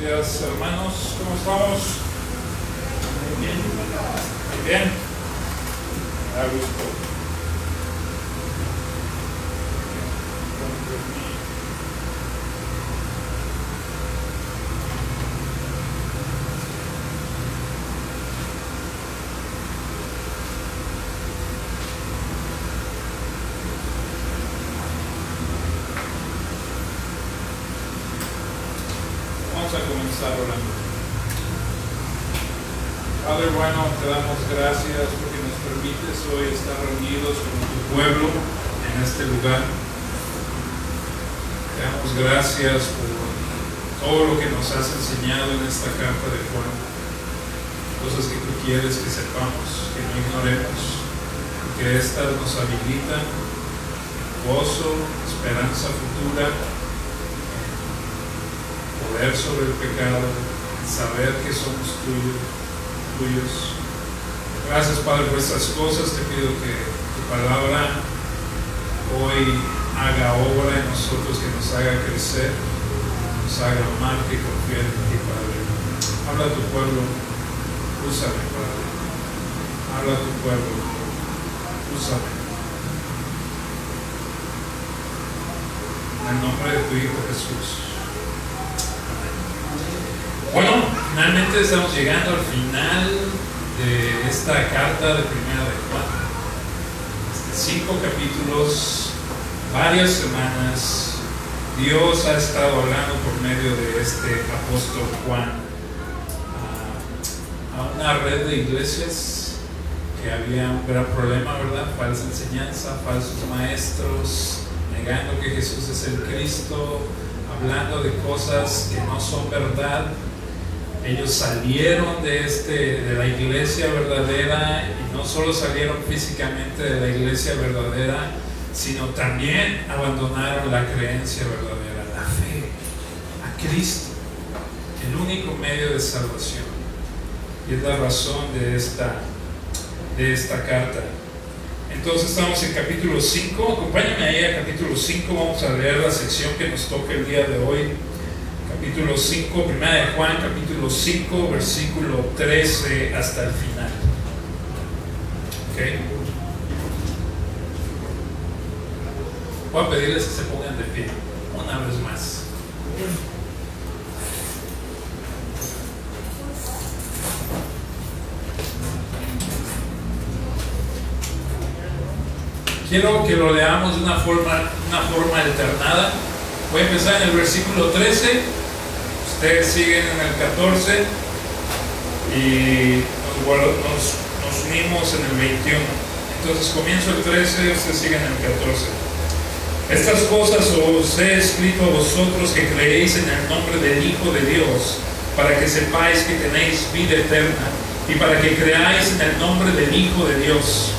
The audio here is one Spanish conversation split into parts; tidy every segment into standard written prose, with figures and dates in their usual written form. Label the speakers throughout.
Speaker 1: días, hermanos, ¿cómo estamos? Muy bien. Muy bien. Me da gusto. Vamos a comenzar orando. Padre bueno, te damos gracias porque nos permites hoy estar reunidos con tu pueblo en este lugar. Te damos gracias por todo lo que nos has enseñado en esta carta de Juan. Cosas que tú quieres que sepamos, que no ignoremos, que estas nos habilitan gozo, esperanza futura, poder sobre el pecado, saber que somos tuyos. Gracias, Padre, por estas cosas. Te pido que tu palabra hoy haga obra en nosotros, que nos haga crecer, nos haga amar, que confiar en ti, Padre. Habla a tu pueblo, úsame, Padre. Habla a tu pueblo, úsame. En el nombre de tu Hijo Jesús. Bueno, finalmente estamos llegando al final de esta carta de Primera de Juan. 5 capítulos, varias semanas. Dios ha estado hablando por medio de este apóstol Juan a una red de iglesias que había un gran problema, ¿verdad? Falsa enseñanza, falsos maestros, negando que Jesús es el Cristo, hablando de cosas que no son verdad. Ellos salieron de la iglesia verdadera, y no solo salieron físicamente de la iglesia verdadera, sino también abandonaron la creencia verdadera, la fe a Cristo, el único medio de salvación. Y es la razón de esta carta. Entonces estamos en capítulo 5. Acompáñame ahí a capítulo 5. Vamos a leer la sección que nos toca el día de hoy. Capítulo 5, Primera de Juan, capítulo 5, versículo 13 hasta el final. ¿Ok? Voy a pedirles que se pongan de pie una vez más. Quiero que lo leamos de una forma alternada. Voy a empezar en el versículo 13. Ustedes siguen en el 14 y nos unimos en el 21. Entonces comienzo el 13, ustedes siguen en el 14. Estas cosas os he escrito a vosotros que creéis en el nombre del Hijo de Dios, para que sepáis que tenéis vida eterna, y para que creáis en el nombre del Hijo de Dios.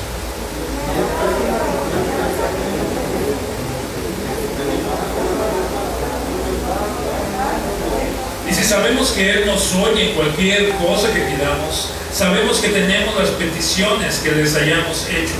Speaker 1: Y si sabemos que Él nos oye en cualquier cosa que pidamos, sabemos que tenemos las peticiones que les hayamos hecho.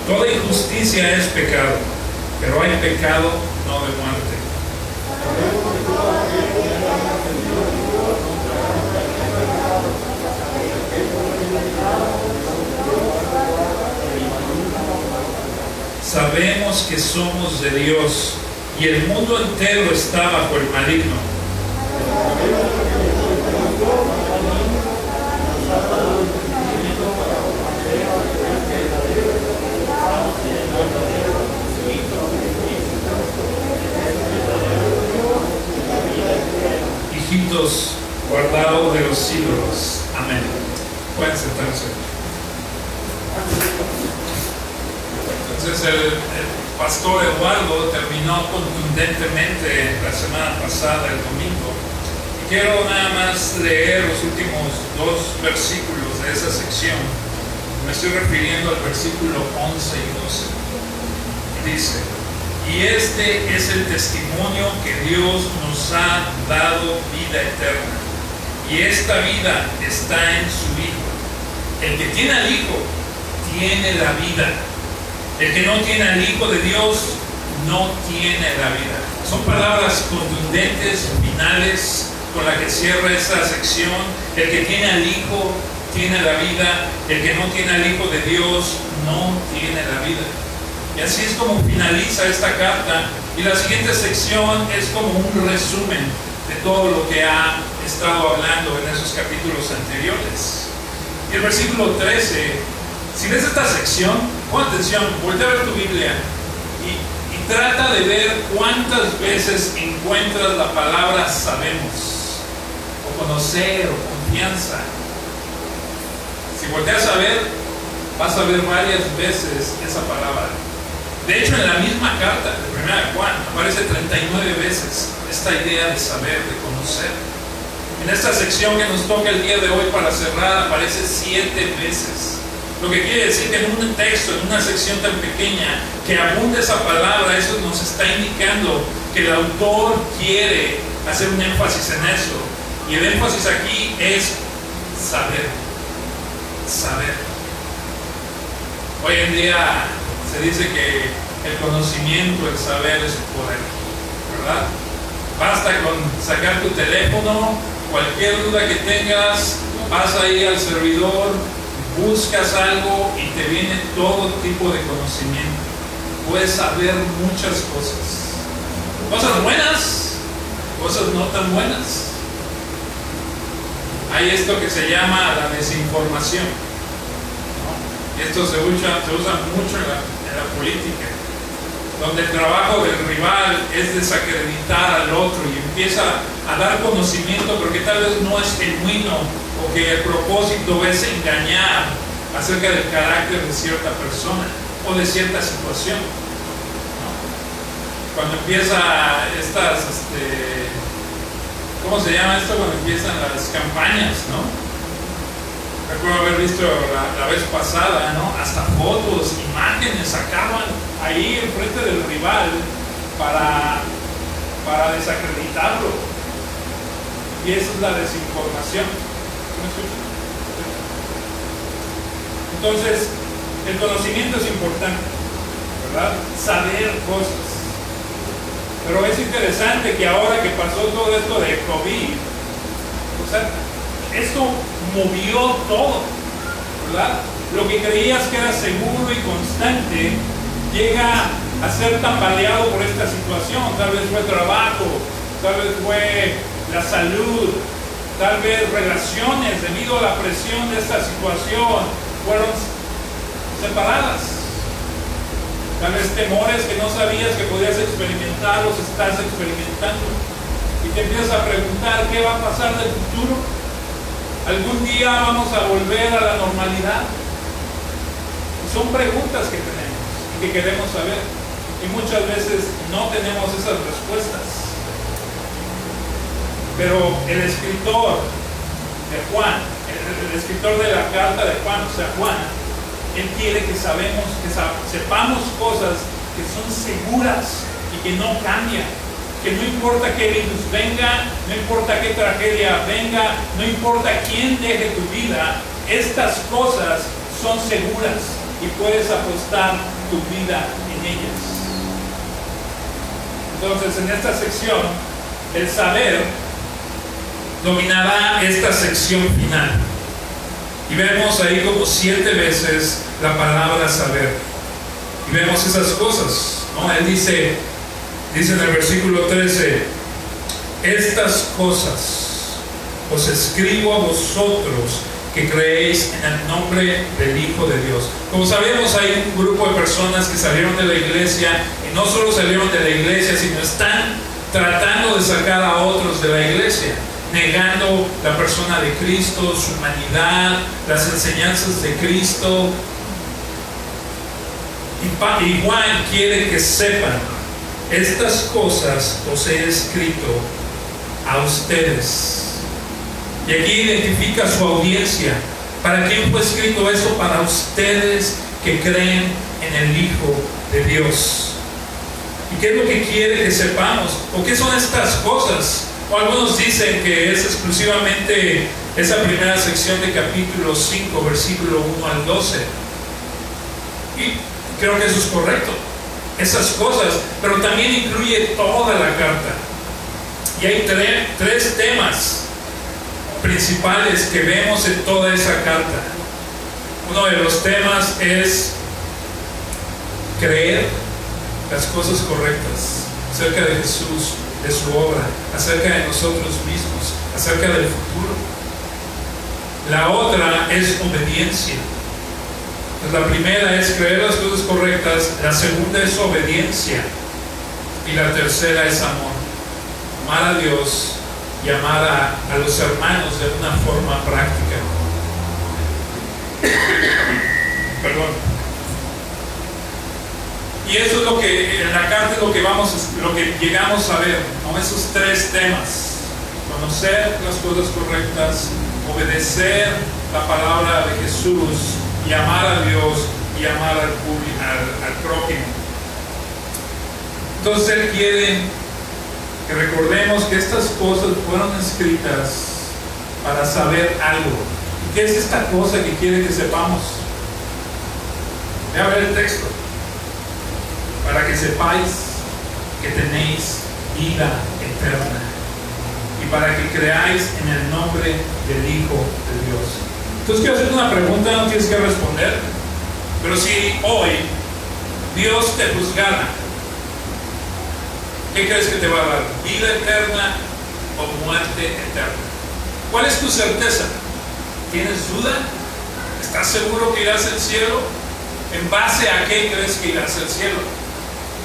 Speaker 1: Toda injusticia es pecado, pero hay pecado no de muerte. Sabemos que somos de Dios y el mundo entero está bajo el maligno. Hijitos guardados de los siglos. Amén. Pueden sentarse. Entonces el pastor Eduardo terminó contundentemente la semana pasada, el domingo. Y quiero nada más leer los últimos 2 versículos de esa sección. Me estoy refiriendo al versículo 11 y 12. Dice: Y este es el testimonio que Dios nos ha dado, vida eterna. Y esta vida está en su Hijo. El que tiene al Hijo, tiene la vida. El que no tiene al Hijo de Dios, no tiene la vida. Son palabras contundentes, finales, con las que cierra esta sección. El que tiene al Hijo, tiene la vida. El que no tiene al Hijo de Dios, no tiene la vida. Y así es como finaliza esta carta. Y la siguiente sección es como un resumen de todo lo que ha estado hablando en esos capítulos anteriores. Y el versículo 13, si ves esta sección, pon atención, voltea a ver tu Biblia y trata de ver cuántas veces encuentras la palabra sabemos, o conocer, o confianza. Si volteas a ver, vas a ver varias veces esa palabra. De hecho, en la misma carta de 1 Juan aparece 39 veces esta idea de saber, de conocer. En esta sección que nos toca el día de hoy para cerrar, aparece 7 veces. Lo que quiere decir que en un texto, en una sección tan pequeña, que abunde esa palabra, eso nos está indicando que el autor quiere hacer un énfasis en eso. Y el énfasis aquí es saber. Saber. Hoy en día se dice que el conocimiento, el saber es poder, ¿verdad? Basta con sacar tu teléfono, cualquier duda que tengas, vas ahí al servidor, buscas algo y te viene todo tipo de conocimiento. Puedes saber muchas cosas. Cosas buenas, cosas no tan buenas. Hay esto que se llama la desinformación, ¿no? Y esto se usa mucho en la política, donde el trabajo del rival es desacreditar al otro y empieza a dar conocimiento, pero que tal vez no es genuino, o que el propósito es engañar acerca del carácter de cierta persona o de cierta situación, ¿no? Cuando empieza estas, ¿cómo se llama esto? Cuando empiezan las campañas, ¿no? Recuerdo haber visto la vez pasada, ¿no? Hasta fotos, imágenes sacaban ahí enfrente del rival para desacreditarlo. Y esa es la desinformación. Entonces, el conocimiento es importante, ¿verdad? Saber cosas. Pero es interesante que ahora que pasó todo esto de COVID, o sea, esto movió todo, ¿verdad? Lo que creías que era seguro y constante llega a ser tambaleado por esta situación. Tal vez fue trabajo, tal vez fue la salud, tal vez relaciones debido a la presión de esta situación fueron separadas. Tal vez temores que no sabías que podías experimentar, los estás experimentando. Y te empiezas a preguntar qué va a pasar del futuro. ¿Algún día vamos a volver a la normalidad? Y son preguntas que tenemos y que queremos saber. Y muchas veces no tenemos esas respuestas. Pero el escritor de Juan, el escritor de la carta de Juan, o sea, Juan, él quiere que sepamos cosas que son seguras y que no cambian. Que no importa qué virus venga, no importa qué tragedia venga, no importa quién deje tu vida, estas cosas son seguras y puedes apostar tu vida en ellas. Entonces, en esta sección, el saber dominará esta sección final. Y vemos ahí como 7 veces la palabra saber. Y vemos esas cosas, ¿no? Él dice en el versículo 13, estas cosas os escribo a vosotros que creéis en el nombre del Hijo de Dios. Como sabemos, hay un grupo de personas que salieron de la iglesia, y no solo salieron de la iglesia, sino están tratando de sacar a otros de la iglesia, negando la persona de Cristo, su humanidad, las enseñanzas de Cristo. Y Juan quiere que sepan, estas cosas os he escrito a ustedes. Y aquí identifica su audiencia. ¿Para quién fue escrito eso? Para ustedes que creen en el Hijo de Dios. ¿Y qué es lo que quiere que sepamos? ¿O qué son estas cosas? O algunos dicen que es exclusivamente esa primera sección de capítulo 5, versículo 1 al 12. Y creo que eso es correcto, esas cosas, pero también incluye toda la carta. Y hay tres temas principales que vemos en toda esa carta. Uno de los temas es creer las cosas correctas acerca de Jesús, de su obra, acerca de nosotros mismos, acerca del futuro. La otra es obediencia. Pues la primera es creer las cosas correctas, la segunda es obediencia y la tercera es amor. Amar a Dios y amar a los hermanos de una forma práctica. Perdón. Y eso es lo que en la carta es lo que llegamos a ver, ¿no? Esos tres temas: conocer las cosas correctas, obedecer la palabra de Jesús y amar a Dios y amar al prójimo. Entonces Él quiere que recordemos que estas cosas fueron escritas para saber algo. ¿Y qué es esta cosa que quiere que sepamos? Voy a ver el texto. Para que sepáis que tenéis vida eterna y para que creáis en el nombre del Hijo de Dios. Entonces quiero hacerte una pregunta, no tienes que responder, pero si hoy Dios te juzgara, ¿qué crees que te va a dar? ¿Vida eterna o muerte eterna? ¿Cuál es tu certeza? ¿Tienes duda? ¿Estás seguro que irás al cielo? ¿En base a qué crees que irás al cielo?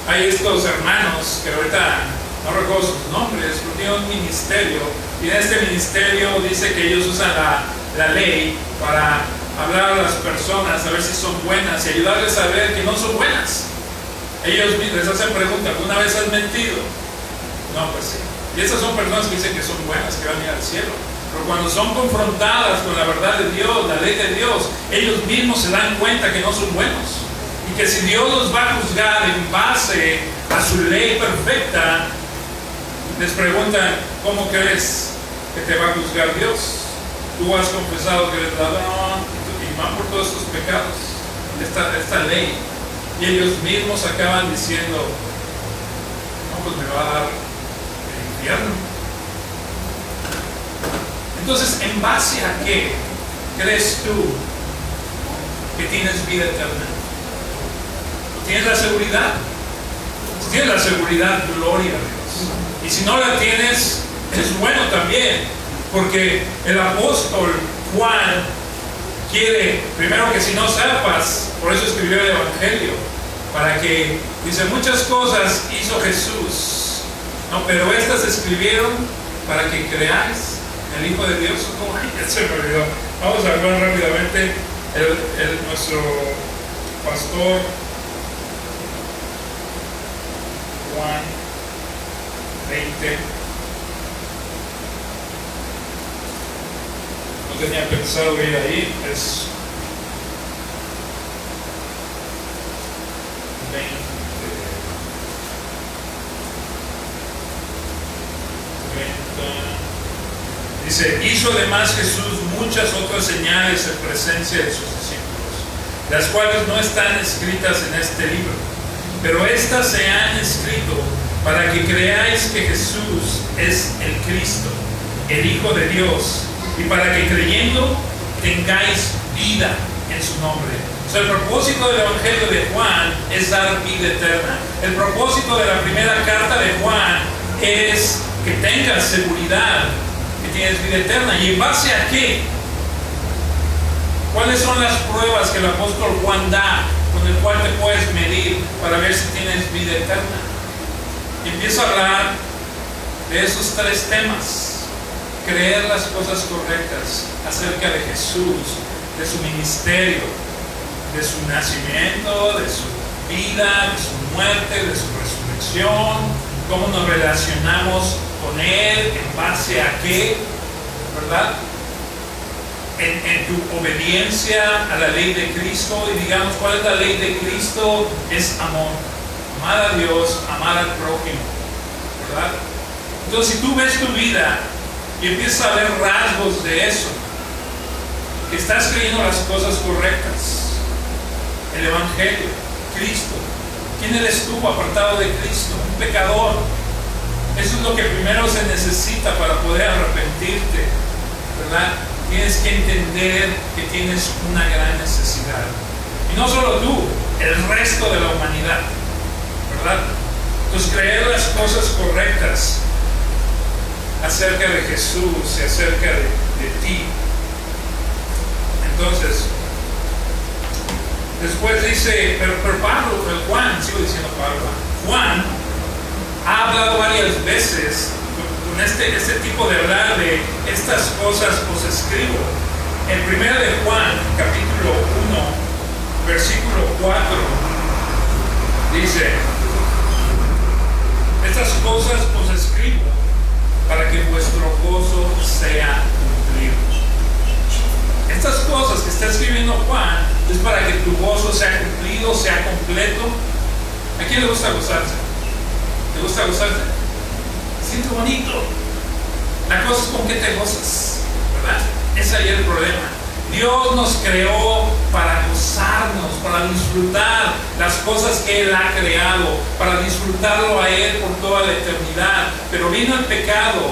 Speaker 1: Hay estos hermanos que ahorita no recuerdo sus nombres, pero tienen un ministerio, y en este ministerio dice que ellos usan la ley para hablar a las personas, a ver si son buenas y ayudarles a ver que no son buenas. Ellos les hacen preguntas: ¿alguna vez has mentido? No, pues sí. Y esas son personas que dicen que son buenas, que van a ir al cielo. Pero cuando son confrontadas con la verdad de Dios, la ley de Dios, ellos mismos se dan cuenta que no son buenos. Y que si Dios los va a juzgar en base a su ley perfecta, les preguntan: ¿cómo crees que te va a juzgar Dios? Tú has confesado que eres ladrón y van por todos estos pecados, esta ley. Y ellos mismos acaban diciendo: no, pues me va a dar el infierno. Entonces, ¿en base a qué crees tú que tienes vida eterna? ¿Tienes la seguridad? Si tienes la seguridad, gloria a Dios. Y si no la tienes, es bueno también, porque el apóstol Juan quiere, primero, que si no sepas, por eso escribió el Evangelio, para que, dice, muchas cosas hizo Jesús, no, pero estas se escribieron para que creáis en el Hijo de Dios. Oh, ya se me olvidó. Vamos a hablar rápidamente. Nuestro pastor Juan 20. No tenía pensado ir ahí. Es 20. Dice: hizo además Jesús muchas otras señales en presencia de sus discípulos, las cuales no están escritas en este libro, pero estas se han escrito para que creáis que Jesús es el Cristo, el Hijo de Dios, y para que creyendo tengáis vida en su nombre. O sea, el propósito del Evangelio de Juan es dar vida eterna. El propósito de la primera carta de Juan es que tengas seguridad que tienes vida eterna. ¿Y en base a qué? ¿Cuáles son las pruebas que el apóstol Juan da con el cual te puedes medir para ver si tienes vida eterna? Y empieza a hablar de esos tres temas: creer las cosas correctas acerca de Jesús, de su ministerio, de su nacimiento, de su vida, de su muerte, de su resurrección, cómo nos relacionamos con Él, en base a qué, ¿verdad? En tu obediencia a la ley de Cristo. Y digamos, ¿cuál es la ley de Cristo? Es amor. amar a Dios, amar al prójimo, ¿verdad? Entonces, si tú ves tu vida y empiezas a ver rasgos de eso, que estás creyendo las cosas correctas, el Evangelio, Cristo, ¿quién eres tú apartado de Cristo? Un pecador. Eso es lo que primero se necesita para poder arrepentirte, ¿verdad? Tienes que entender que tienes una gran necesidad. Y no solo tú, el resto de la humanidad, ¿verdad? Entonces, creer las cosas correctas acerca de Jesús y acerca de ti. Entonces, después dice, pero Pablo, Juan, sigo diciendo Pablo, Juan ha hablado varias veces con este tipo de hablar de estas cosas os escribo. En 1 de Juan, capítulo 1, versículo 4, dice, estas cosas os escribo para que vuestro gozo sea cumplido. Estas cosas que está escribiendo Juan es para que tu gozo sea cumplido, sea completo. ¿A quién le gusta gozarse? ¿Te gusta gozarse? Siente bonito. La cosa es con qué te gozas, ¿verdad? Ese ahí es el problema. Dios nos creó para gozarnos, para disfrutar las cosas que Él ha creado, para disfrutarlo a Él por toda la eternidad. Pero vino el pecado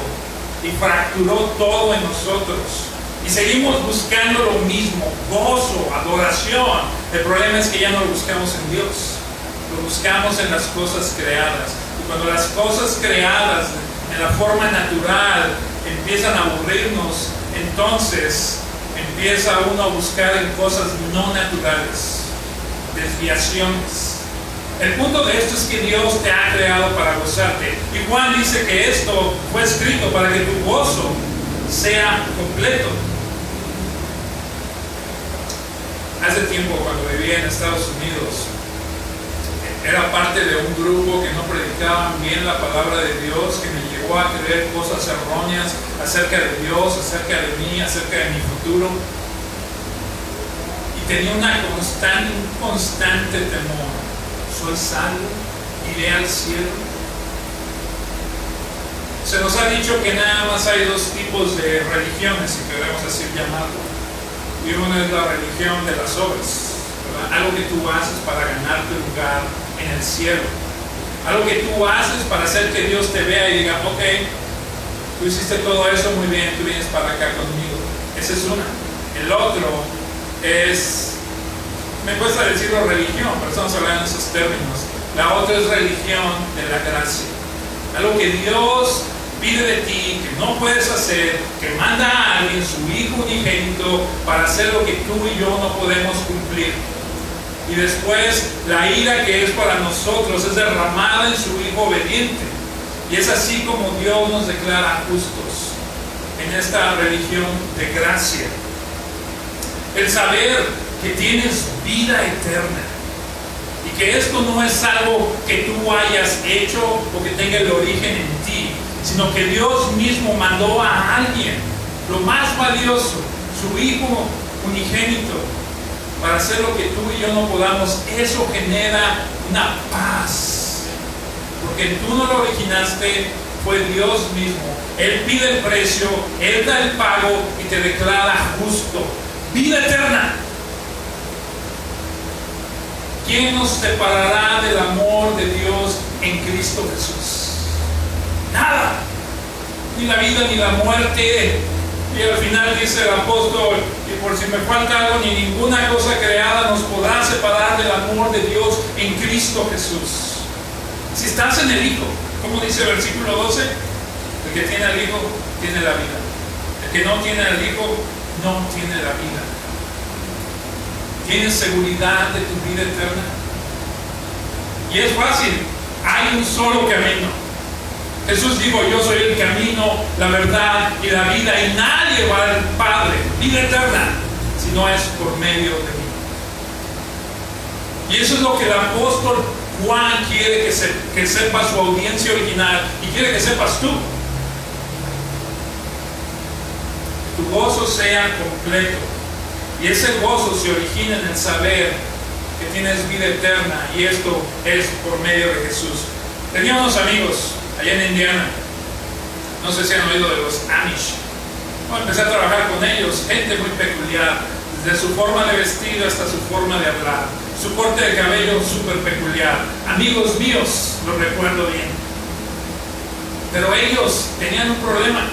Speaker 1: y fracturó todo en nosotros. Y seguimos buscando lo mismo, gozo, adoración. El problema es que ya no lo buscamos en Dios, lo buscamos en las cosas creadas. Y cuando las cosas creadas en la forma natural empiezan a aburrirnos, entonces empieza uno a buscar en cosas no naturales, desviaciones. El punto de esto es que Dios te ha creado para gozarte. Y Juan dice que esto fue escrito para que tu gozo sea completo. Hace tiempo, cuando vivía en Estados Unidos, era parte de un grupo que no predicaban bien la palabra de Dios, que me llevó a creer cosas erróneas acerca de Dios, acerca de mí, acerca de mi futuro. Y tenía un constante temor. ¿Soy salvo? ¿Iré al cielo? Se nos ha dicho que nada más hay dos tipos de religiones, si queremos así llamarlo. Y una es la religión de las obras, ¿verdad? Algo que tú haces para ganarte lugar en el cielo. Algo que tú haces para hacer que Dios te vea y diga, ok, tú hiciste todo eso muy bien, tú vienes para acá conmigo. Esa es una. El otro es, me cuesta decirlo religión, pero estamos hablando en esos términos. La otra es religión de la gracia. Algo que Dios pide de ti, que no puedes hacer, que manda a alguien, su hijo unigénito, para hacer lo que tú y yo no podemos cumplir. Y después la ira que es para nosotros es derramada en su hijo obediente. Y es así como Dios nos declara justos en esta religión de gracia. El saber que tienes vida eterna y que esto no es algo que tú hayas hecho o que tenga el origen en ti, sino que Dios mismo mandó a alguien, lo más valioso, su hijo unigénito, para hacer lo que tú y yo no podamos. Eso genera una paz, porque tú no lo originaste, fue Dios mismo. Él pide el precio, Él da el pago y te declara justo. Vida eterna. ¿Quién nos separará del amor de Dios en Cristo Jesús? Nada, ni la vida ni la muerte. Y al final dice el apóstol, y por si me falta algo, ni ninguna cosa creada nos podrá separar del amor de Dios en Cristo Jesús. Si estás en el Hijo, como dice el versículo 12, el que tiene al Hijo tiene la vida. El que no tiene al Hijo no tiene la vida. ¿Tienes seguridad de tu vida eterna? Y es fácil, hay un solo camino. Jesús dijo, yo soy el camino, la verdad y la vida, y nadie va al Padre, vida eterna, si no es por medio de mí. Y eso es lo que el apóstol Juan quiere que sepa su audiencia original, y quiere que sepas tú. Que tu gozo sea completo. Y ese gozo se origina en el saber que tienes vida eterna, y esto es por medio de Jesús. Tenía unos amigos allá en Indiana, no sé si han oído de los Amish. Bueno, empecé a trabajar con ellos, gente muy peculiar, desde su forma de vestir hasta su forma de hablar, su corte de cabello súper peculiar. Amigos míos, lo recuerdo bien. Pero ellos tenían un problema.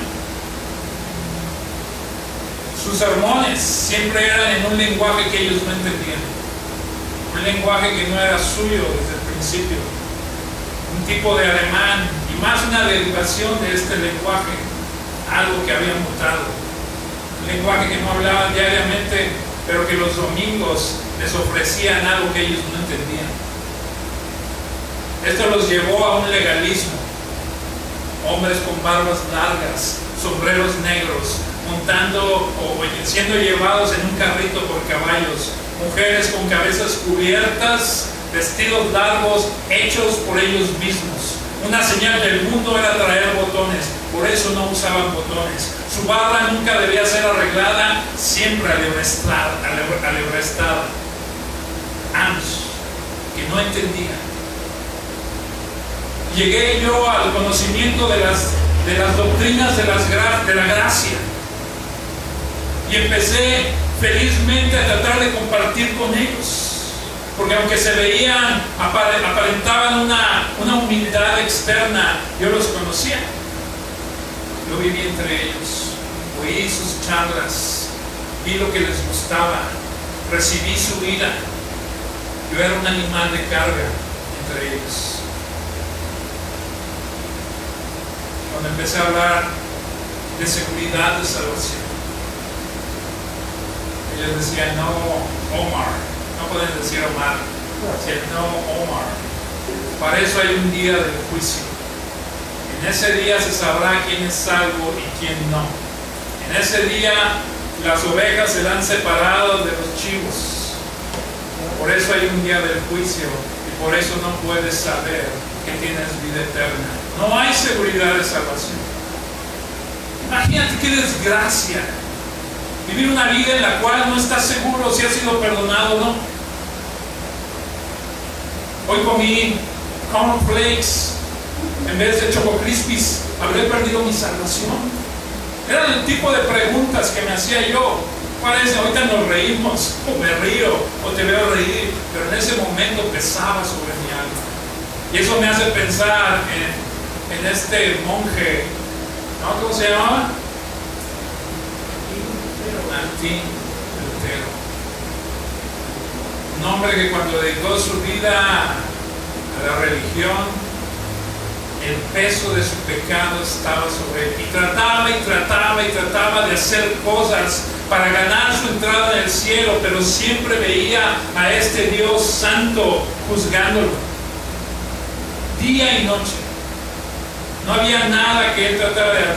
Speaker 1: Sus sermones siempre eran en un lenguaje que ellos no entendían, un lenguaje que no era suyo desde el principio, un tipo de alemán, y más una derivación de este lenguaje, algo que habían mutado, un lenguaje que no hablaban diariamente, pero que los domingos les ofrecían algo que ellos no entendían. Esto los llevó a un legalismo: hombres con barbas largas, sombreros negros, montando o siendo llevados en un carrito por caballos, mujeres con cabezas cubiertas, vestidos largos hechos por ellos mismos. Una señal del mundo era traer botones, por eso no usaban botones. Su barba nunca debía ser arreglada, siempre alebrestada. Amish, que no entendía. Llegué yo al conocimiento de las doctrinas de la gracia, y empecé felizmente a tratar de compartir con ellos, porque aunque se veían, aparentaban una humildad externa, yo los conocía. Yo viví entre ellos, oí sus charlas, vi lo que les gustaba, recibí su vida. Yo era un animal de carga entre ellos. Cuando empecé a hablar de seguridad de salvación, ellos decían: no, Omar. No pueden decir Omar, decían: no, Omar. Para eso hay un día del juicio. En ese día se sabrá quién es salvo y quién no. En ese día las ovejas serán separadas de los chivos. Por eso hay un día del juicio, y por eso no puedes saber que tienes vida eterna. No hay seguridad de salvación. Imagínate qué desgracia vivir una vida en la cual no estás seguro si has sido perdonado o no. Hoy comí cornflakes en vez de Choco Crispies. ¿Habré perdido mi salvación? Eran el tipo de preguntas que me hacía yo. ¿Cuál es? Ahorita nos reímos, o me río, o te veo reír, pero en ese momento pesaba sobre mi alma. Y eso me hace pensar en este monje, ¿no? ¿Cómo se llamaba? Martín Lutero. Un hombre que cuando dedicó su vida a la religión, el peso de su pecado estaba sobre él, y trataba de hacer cosas para ganar su entrada en el cielo, pero siempre veía a este Dios santo juzgándolo día y noche. No había nada que él tratara de hacer,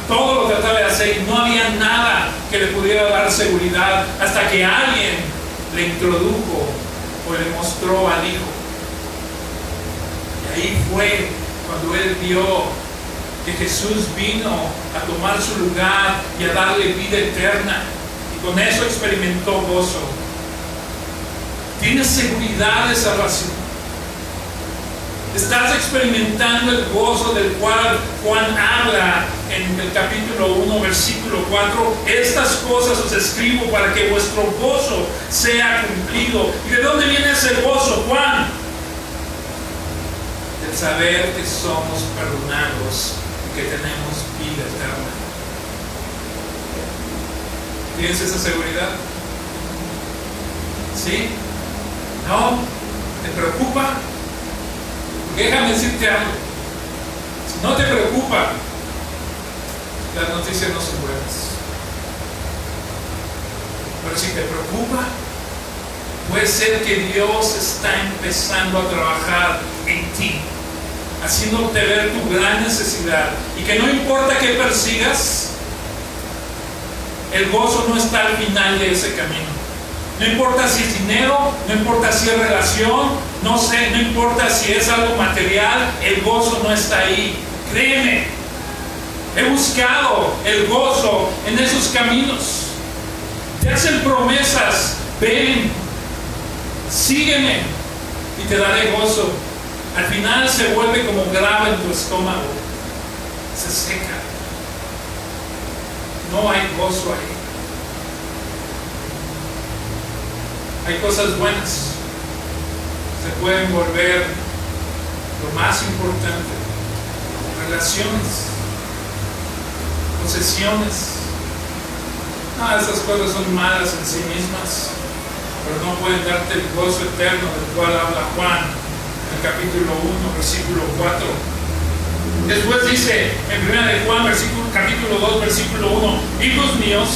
Speaker 1: todo lo trataba de hacer, y no había nada que le pudiera dar seguridad, hasta que alguien le introdujo o le mostró al Hijo. Y ahí fue cuando él vio que Jesús vino a tomar su lugar y a darle vida eterna, y con eso experimentó gozo. ¿Tienes seguridad de salvación? ¿Estás experimentando el gozo del cual Juan habla en el capítulo 1, versículo 4? Estas cosas os escribo para que vuestro gozo sea cumplido. ¿Y de dónde viene ese gozo, Juan? Del saber que somos perdonados y que tenemos vida eterna. ¿Tienes esa seguridad? ¿Sí? ¿No? ¿Te preocupa? Déjame decirte algo. Si no te preocupa, las noticias no son buenas. Pero si te preocupa, puede ser que Dios está empezando a trabajar en ti, haciéndote ver tu gran necesidad, y que no importa qué persigas, el gozo no está al final de ese camino. No importa si es dinero, no importa si es relación, no importa si es algo material, el gozo no está ahí. Créeme, he buscado el gozo en esos caminos. Te hacen promesas: ven, sígueme y te daré gozo. Al final se vuelve como grava en tu estómago, se seca, no hay gozo ahí. Hay cosas buenas, se pueden volver lo más importante: relaciones, posesiones. Esas cosas son malas en sí mismas, pero no pueden darte el gozo eterno del cual habla Juan en el capítulo 1, versículo 4. Después dice en 1 de Juan, capítulo 2, versículo 1: hijos míos,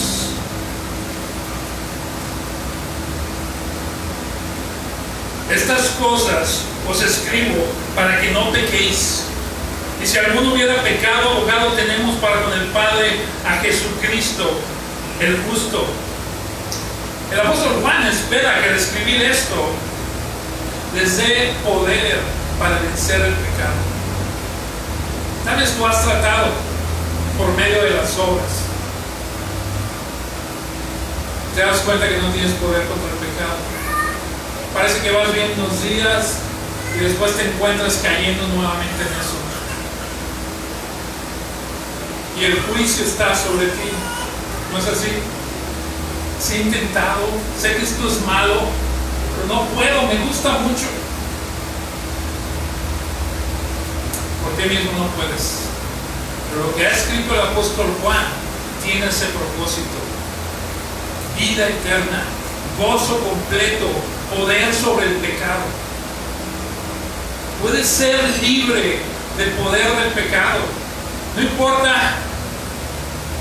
Speaker 1: estas cosas os escribo para que no pequéis. Y si alguno hubiera pecado, abogado tenemos para con el Padre a Jesucristo, el justo. El apóstol Juan espera que al escribir esto les dé poder para vencer el pecado. Tal vez tú has tratado por medio de las obras. Te das cuenta que no tienes poder contra el pecado. Parece que vas bien unos días y después te encuentras cayendo nuevamente en eso. Y el juicio está sobre ti. ¿No es así? Sí, he intentado, sé que esto es malo, pero no puedo, me gusta mucho. Por ti mismo no puedes. Pero lo que ha escrito el apóstol Juan tiene ese propósito: vida eterna, gozo completo, poder sobre el pecado. Puedes ser libre del poder del pecado. No importa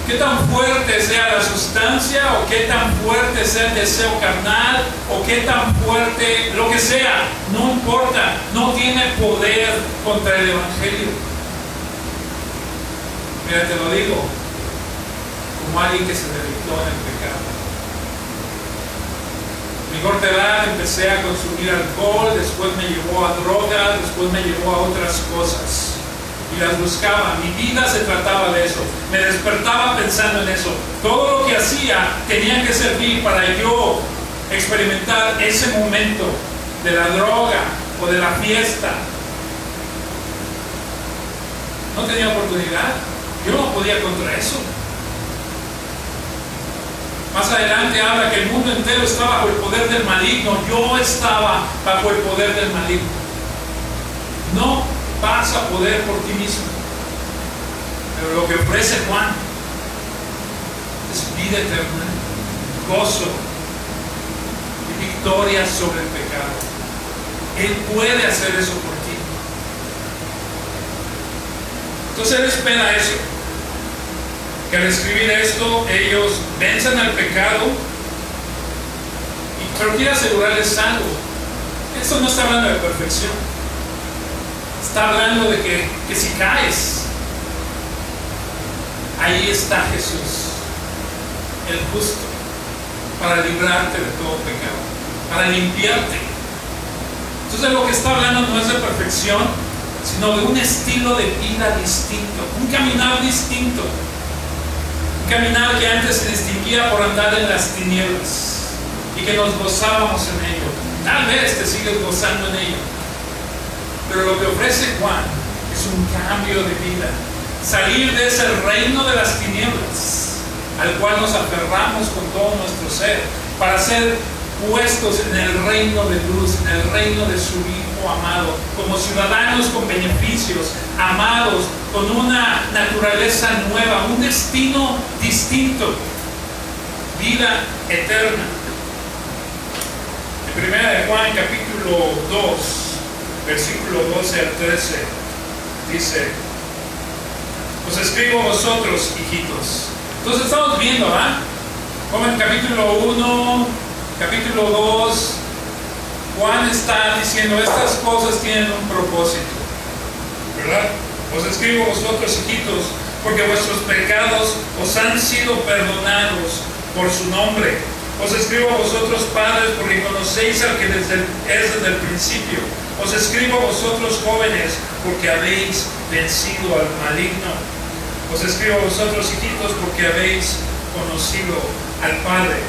Speaker 1: qué tan fuerte sea la sustancia, o qué tan fuerte sea el deseo carnal, o qué tan fuerte lo que sea, no importa, no tiene poder contra el Evangelio. Mira, te lo digo como alguien que se deleitó en el pecado. A mi corta edad empecé a consumir alcohol, después me llevó a drogas, después me llevó a otras cosas. Y las buscaba, mi vida se trataba de eso, me despertaba pensando en eso. Todo lo que hacía tenía que servir para yo experimentar ese momento de la droga o de la fiesta. No tenía oportunidad, yo no podía contra eso. Más adelante habla que el mundo entero está bajo el poder del maligno. Yo estaba bajo el poder del maligno. No vas a poder por ti mismo. Pero lo que ofrece Juan es vida eterna, gozo y victoria sobre el pecado. Él puede hacer eso por ti. Entonces Él espera eso, que al escribir esto ellos venzan al pecado. Pero quiero asegurarles algo: esto no está hablando de perfección. Está hablando de que si caes, ahí está Jesús, el justo, para librarte de todo pecado, para limpiarte. Entonces lo que está hablando no es de perfección, sino de un estilo de vida distinto, un caminar distinto, un caminar que antes se distinguía por andar en las tinieblas y que nos gozábamos en ello. Tal vez te sigues gozando en ello. Pero lo que ofrece Juan es un cambio de vida, salir de ese reino de las tinieblas al cual nos aferramos con todo nuestro ser, para ser puestos en el reino de luz, en el reino de su Hijo amado, como ciudadanos con beneficios, amados, con una naturaleza nueva, un destino distinto, vida eterna. En 1 de Juan, capítulo 2, versículo 12 al 13, dice: os escribo a vosotros, hijitos. Entonces estamos viendo, ¿verdad? Como en capítulo 1, capítulo 2, Juan está diciendo estas cosas tienen un propósito, ¿verdad? Os escribo a vosotros, hijitos, porque vuestros pecados os han sido perdonados por su nombre. Os escribo a vosotros, padres, porque conocéis al que es desde el principio. Os escribo a vosotros, jóvenes, porque habéis vencido al maligno. Os escribo a vosotros, hijitos, porque habéis conocido al Padre.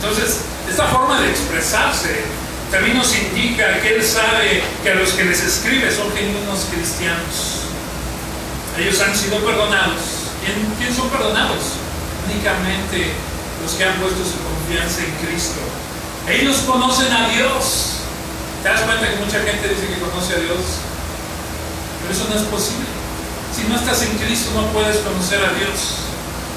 Speaker 1: Entonces, esta forma de expresarse también nos indica que Él sabe que a los que les escribe son genuinos cristianos. Ellos han sido perdonados. ¿Quién son perdonados? Únicamente los que han puesto su confianza en Cristo. Ellos conocen a Dios. ¿Te das cuenta que mucha gente dice que conoce a Dios? Pero eso no es posible. Si no estás en Cristo no puedes conocer a Dios.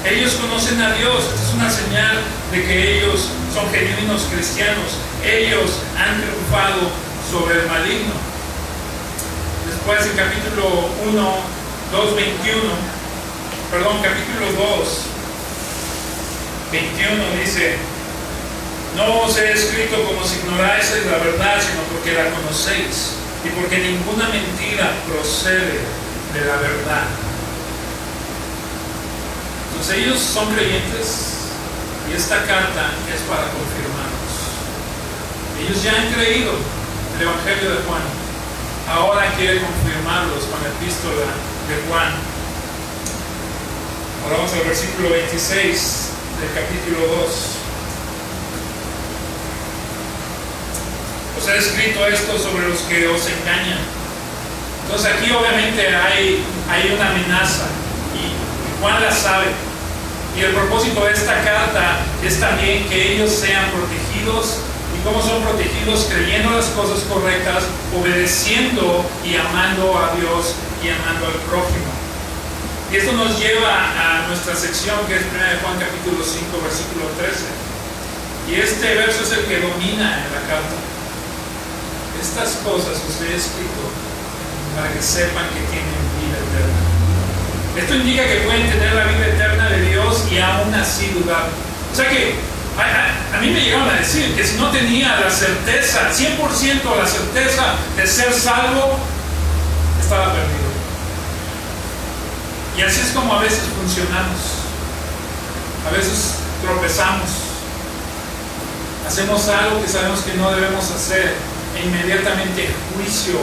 Speaker 1: Ellos conocen a Dios. Esta es una señal de que ellos son genuinos cristianos. Ellos han triunfado sobre el maligno. Después en capítulo 21 dice: no os he escrito como si ignoraseis la verdad, sino porque la conocéis, y porque ninguna mentira procede de la verdad. Entonces ellos son creyentes, y esta carta es para confirmarlos. Ellos ya han creído el Evangelio de Juan, ahora quiere confirmarlos con la epístola de Juan. Ahora vamos al versículo 26 del capítulo 2. Os he escrito esto sobre los que os engañan. Entonces aquí obviamente hay una amenaza, y Juan la sabe. Y el propósito de esta carta es también que ellos sean protegidos. ¿Y cómo son protegidos? Creyendo las cosas correctas, obedeciendo y amando a Dios y amando al prójimo. Y esto nos lleva a nuestra sección, que es 1 Juan capítulo 5 versículo 13. Y este verso es el que domina en la carta. Estas cosas os he escrito para que sepan que tienen vida eterna. Esto indica que pueden tener la vida eterna de Dios y aún así dudar. O sea que a mí me llegaron a decir que si no tenía la certeza, 100% la certeza de ser salvo, estaba perdido. Y así es como a veces funcionamos. A veces tropezamos. Hacemos algo que sabemos que no debemos hacer, e inmediatamente el juicio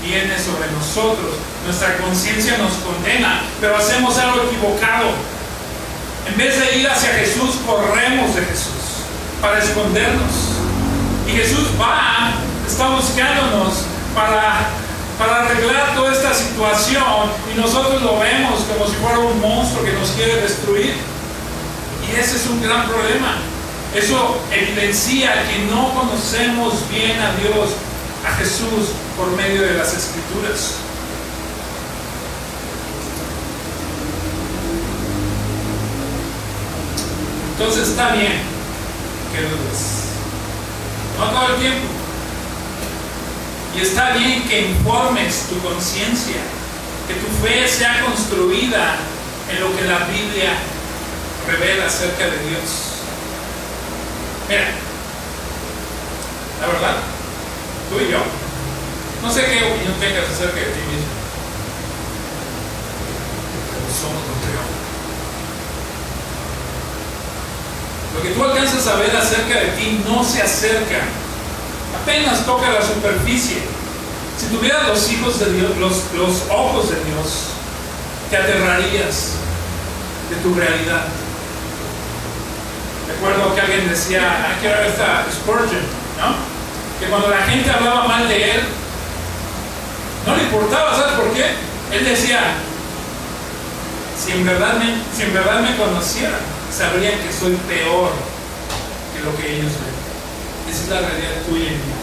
Speaker 1: viene sobre nosotros. Nuestra conciencia nos condena, pero hacemos algo equivocado. En vez de ir hacia Jesús, corremos de Jesús para escondernos. Y Jesús está buscándonos para arreglar toda esta situación, y nosotros lo vemos como si fuera un monstruo que nos quiere destruir. Y ese es un gran problema. Eso evidencia que no conocemos bien a Dios, a Jesús, por medio de las Escrituras. Entonces está bien que dudes. No todo el tiempo. Y está bien que informes tu conciencia, que tu fe sea construida en lo que la Biblia revela acerca de Dios. Mira, la verdad, tú y yo, no sé qué opinión tengas acerca de ti mismo, pero somos lo peor. Lo que tú alcanzas a ver acerca de ti no se acerca, apenas toca la superficie. Si tuvieras los ojos de Dios, los ojos de Dios, te aterrarías de tu realidad. Recuerdo que alguien decía, que era esta Spurgeon, ¿no? Que cuando la gente hablaba mal de él, no le importaba. ¿Sabes por qué? Él decía, si en verdad me conocieran, sabrían que soy peor que lo que ellos ven. Esa es la realidad tuya y mía.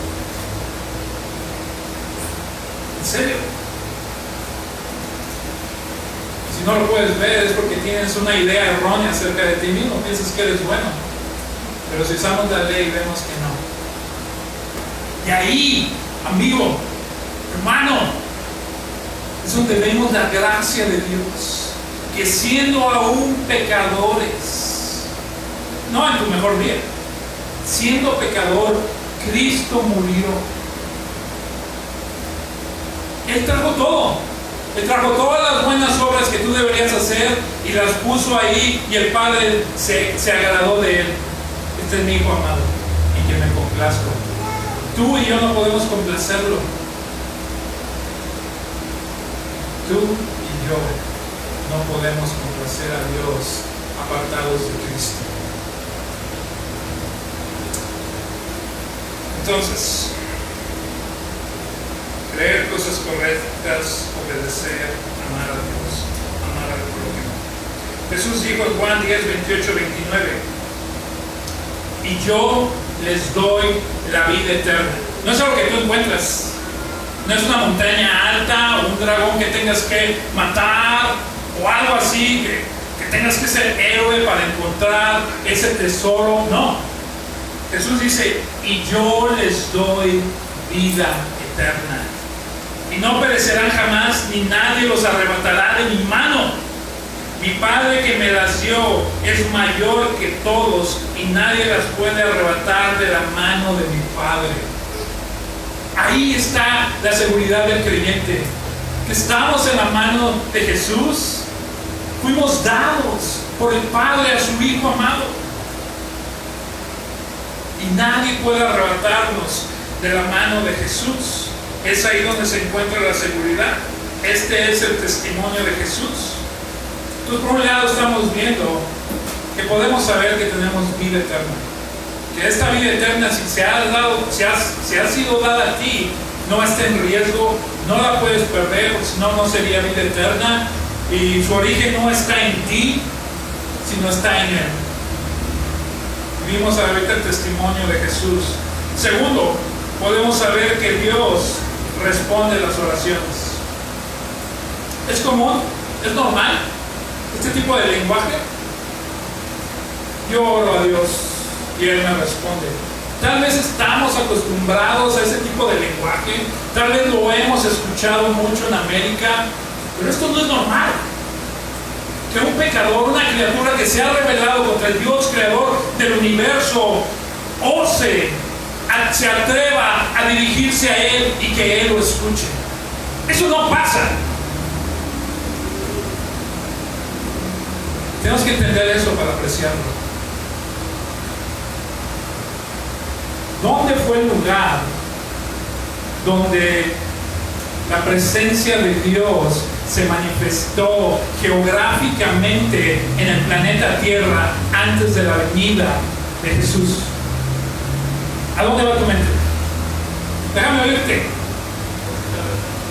Speaker 1: ¿En serio? Si no lo puedes ver es porque tienes una idea errónea acerca de ti mismo, piensas que eres bueno. Pero si usamos la ley vemos que no. Y ahí, amigo, hermano, es donde vemos la gracia de Dios, que siendo aún pecadores, no en tu mejor día, siendo pecador, Cristo murió. Él trajo todo. Él trajo todas las buenas obras que tú deberías hacer y las puso ahí, y el Padre se agradó de él. Este es mi Hijo amado, en quien me complazco. Tú y yo no podemos complacerlo. Tú y yo no podemos complacer a Dios apartados de Cristo. Entonces, creer cosas correctas, obedecer, amar a Dios, amar al prójimo. Jesús dijo en Juan 10, 28, 29, y yo les doy la vida eterna. No es algo que tú encuentras, no es una montaña alta o un dragón que tengas que matar o algo así, que tengas que ser héroe para encontrar ese tesoro. No, Jesús dice, y yo les doy vida eterna, y no perecerán jamás, ni nadie los arrebatará de mi mano. Mi Padre que me las dio es mayor que todos, y nadie las puede arrebatar de la mano de mi Padre. Ahí está la seguridad del creyente, que estamos en la mano de Jesús. Fuimos dados por el Padre a su Hijo amado, y nadie puede arrebatarnos de la mano de Jesús. Es ahí donde se encuentra la seguridad. Este es el testimonio de Jesús. Entonces, por un lado estamos viendo que podemos saber que tenemos vida eterna, que esta vida eterna, si ha sido dada a ti, no está en riesgo, no la puedes perder, porque si no, no sería vida eterna, y su origen no está en ti, sino está en Él. Vimos ahorita el testimonio de Jesús. Segundo, podemos saber que Dios responde las oraciones. ¿Es común? ¿Es normal este tipo de lenguaje? Yo oro a Dios y Él me responde. Tal vez estamos acostumbrados a ese tipo de lenguaje, tal vez lo hemos escuchado mucho en América, pero esto no es normal. Que un pecador, una criatura que se ha rebelado contra el Dios creador del universo, se atreva a dirigirse a Él y que Él lo escuche. Eso no pasa. Tenemos que entender eso para apreciarlo. ¿Dónde fue el lugar donde la presencia de Dios se manifestó geográficamente en el planeta Tierra antes de la venida de Jesús? ¿A dónde va tu mente? Déjame oírte.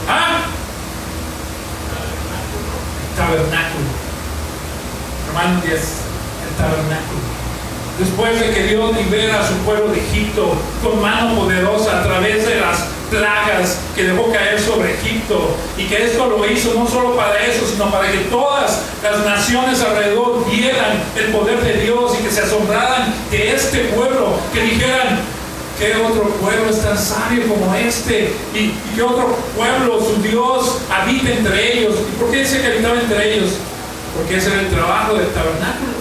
Speaker 1: ¿Ah? El tabernáculo. Romanos 10, el tabernáculo. Después de que Dios libera a su pueblo de Egipto con mano poderosa a través de las plagas que dejó caer sobre Egipto, y que esto lo hizo no solo para eso, sino para que todas las naciones alrededor vieran el poder de Dios y que se asombraran de este pueblo, que dijeran: ¿qué otro pueblo es tan sabio como este? ¿Y qué otro pueblo, su Dios, habita entre ellos? ¿Y por qué dice que habitaba entre ellos? Porque ese era el trabajo del tabernáculo.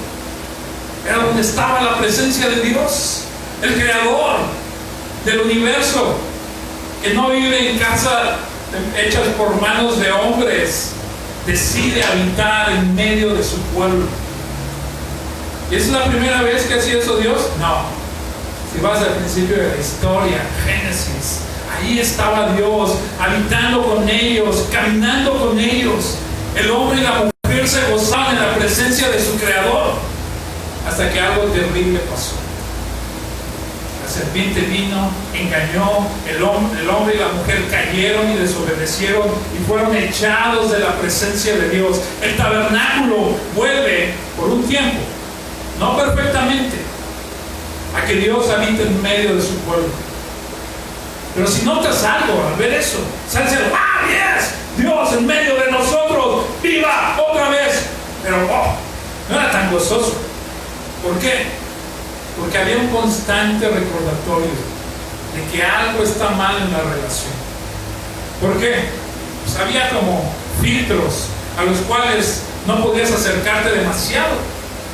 Speaker 1: Era donde estaba la presencia de Dios, el creador del universo, que no vive en casas hechas por manos de hombres, decide habitar en medio de su pueblo. ¿Y es la primera vez que hacía eso Dios? No. Si vas al principio de la historia, Génesis, ahí estaba Dios habitando con ellos, caminando con ellos. El hombre y la mujer se gozaban en la presencia de su creador, hasta que algo terrible pasó. La serpiente vino, engañó, el hombre y la mujer cayeron y desobedecieron y fueron echados de la presencia de Dios. El tabernáculo vuelve por un tiempo, no perfectamente, a que Dios habite en medio de su pueblo. Pero si notas algo al ver eso, sales diciendo: ¡ah, yes! Dios en medio de nosotros, ¡viva otra vez! Pero no era tan gozoso. ¿Por qué? Porque había un constante recordatorio de que algo está mal en la relación. ¿Por qué? Pues había como filtros a los cuales no podías acercarte demasiado.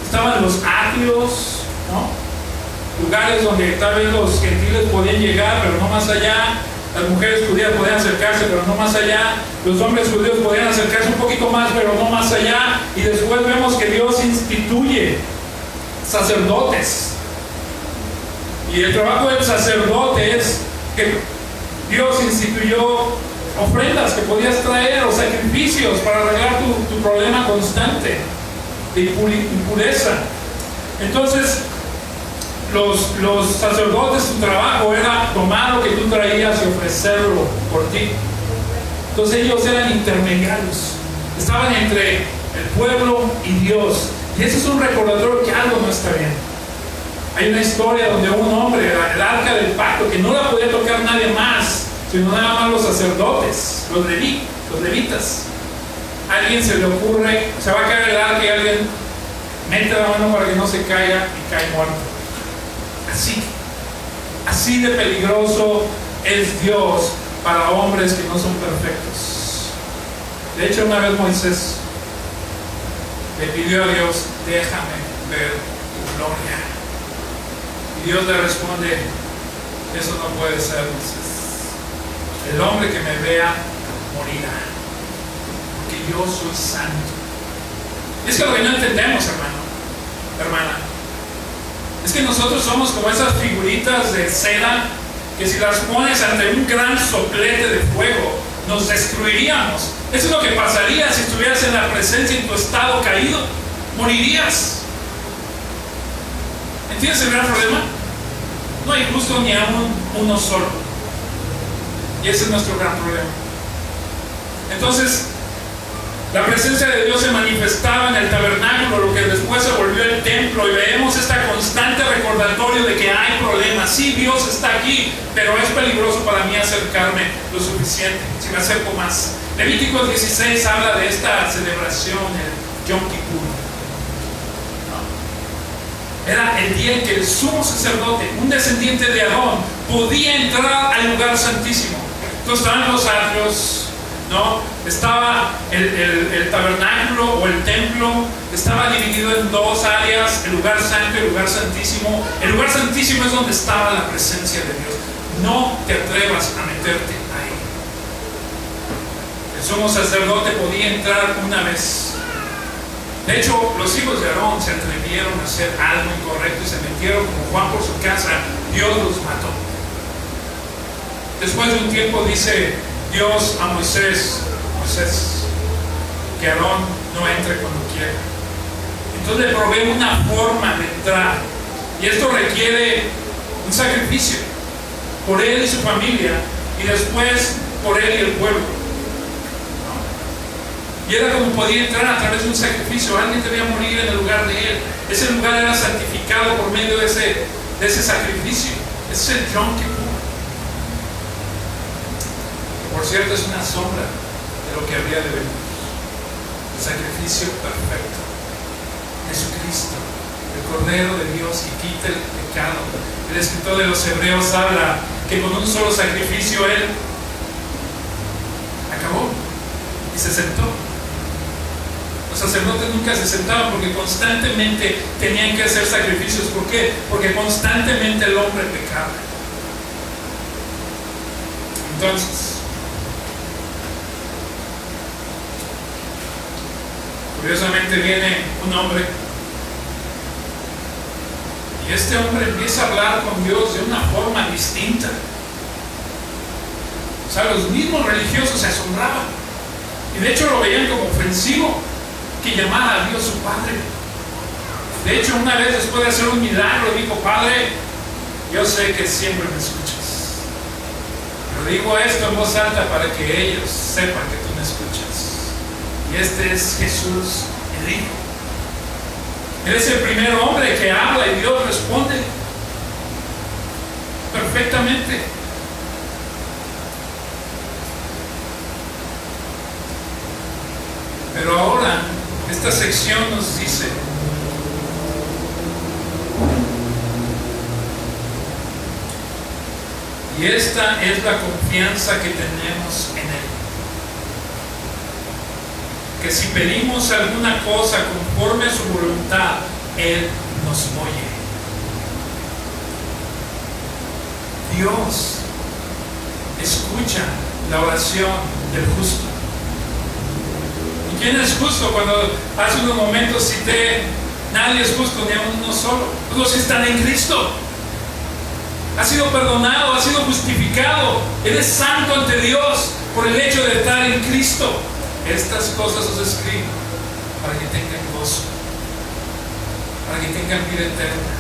Speaker 1: Estaban los atrios, ¿no? Lugares donde tal vez los gentiles podían llegar, pero no más allá. Las mujeres judías podían acercarse, pero no más allá. Los hombres judíos podían acercarse un poquito más, pero no más allá. Y después vemos que Dios instituye sacerdotes. Y el trabajo del sacerdote es que Dios instituyó ofrendas que podías traer o sacrificios para arreglar tu problema constante de impureza. Entonces, los sacerdotes, su trabajo era tomar lo que tú traías y ofrecerlo por ti. Entonces ellos eran intermediarios, estaban entre el pueblo y Dios. Y eso es un recordatorio que algo no está bien. Hay una historia donde un hombre, el arca del pacto, que no la podía tocar nadie más, sino nada más los sacerdotes, los levitas. A alguien se le ocurre, se va a caer el arca y alguien mete la mano para que no se caiga y cae muerto. Así de peligroso es Dios para hombres que no son perfectos. De hecho, una vez Moisés le pidió a Dios: déjame ver tu gloria. Y Dios le responde: eso no puede ser, Moisés. El hombre que me vea morirá, porque yo soy santo. Es que lo que no entendemos, hermana, es que nosotros somos como esas figuritas de seda que si las pones ante un gran soplete de fuego, nos destruiríamos. Eso es lo que pasaría si estuvieras en la presencia en tu estado caído. Morirías. ¿Entiendes el gran problema? No hay justo ni aún uno solo. Y ese es nuestro gran problema. Entonces, la presencia de Dios se manifestaba en el tabernáculo, lo que después se volvió el templo, y vemos esta constante recordatorio de que hay problemas. Sí, Dios está aquí, pero es peligroso para mí acercarme lo suficiente, si me acerco más. Levítico 16 habla de esta celebración, el Yom Kippur. Era el día en que el sumo sacerdote, un descendiente de Aarón, podía entrar al lugar santísimo. Entonces estaban los atrios, ¿no? Estaba el tabernáculo o el templo, estaba dividido en dos áreas: el lugar santo y el lugar santísimo. El lugar santísimo es donde estaba la presencia de Dios. No te atrevas a meterte ahí. El sumo sacerdote podía entrar una vez. De hecho, los hijos de Aarón se atrevieron a hacer algo incorrecto y se metieron como Juan por su casa. Dios los mató. Después de un tiempo dice Dios a Moisés: Moisés, que Aarón no entre cuando quiera. Entonces le provee una forma de entrar, y esto requiere un sacrificio por él y su familia, y después por él y el pueblo. Y era como podía entrar a través de un sacrificio. Alguien debía morir en el lugar de él. Ese lugar era santificado por medio de ese sacrificio. Ese es el Yom Kippur. Por cierto, es una sombra de lo que habría de venir. El sacrificio perfecto. Jesucristo, el Cordero de Dios que quita el pecado. El escritor de los Hebreos habla que con un solo sacrificio Él acabó y se sentó. Los sacerdotes nunca se sentaban porque constantemente tenían que hacer sacrificios. ¿Por qué? Porque constantemente el hombre pecaba. Entonces, curiosamente viene un hombre, y este hombre empieza a hablar con Dios de una forma distinta. O sea, los mismos religiosos se asombraban, y de hecho lo veían como ofensivo que llamara a Dios su Padre. De hecho, una vez después de hacer un milagro dijo: Padre, yo sé que siempre me escuchas, pero digo esto en voz alta para que ellos sepan que tú me escuchas. Y este es Jesús, el Hijo. Él es el primer hombre que habla y Dios responde perfectamente. Pero ahora, esta sección nos dice: y esta es la confianza que tenemos en Él, que si pedimos alguna cosa conforme a su voluntad, Él nos oye. Dios escucha la oración del justo. ¿Y quién es justo? Cuando hace unos momentos cité, nadie es justo, ni aun uno solo. Los que están en Cristo. Ha sido perdonado, ha sido justificado. Eres santo ante Dios por el hecho de estar en Cristo. Estas cosas os escribo para que tengan gozo, para que tengan vida eterna.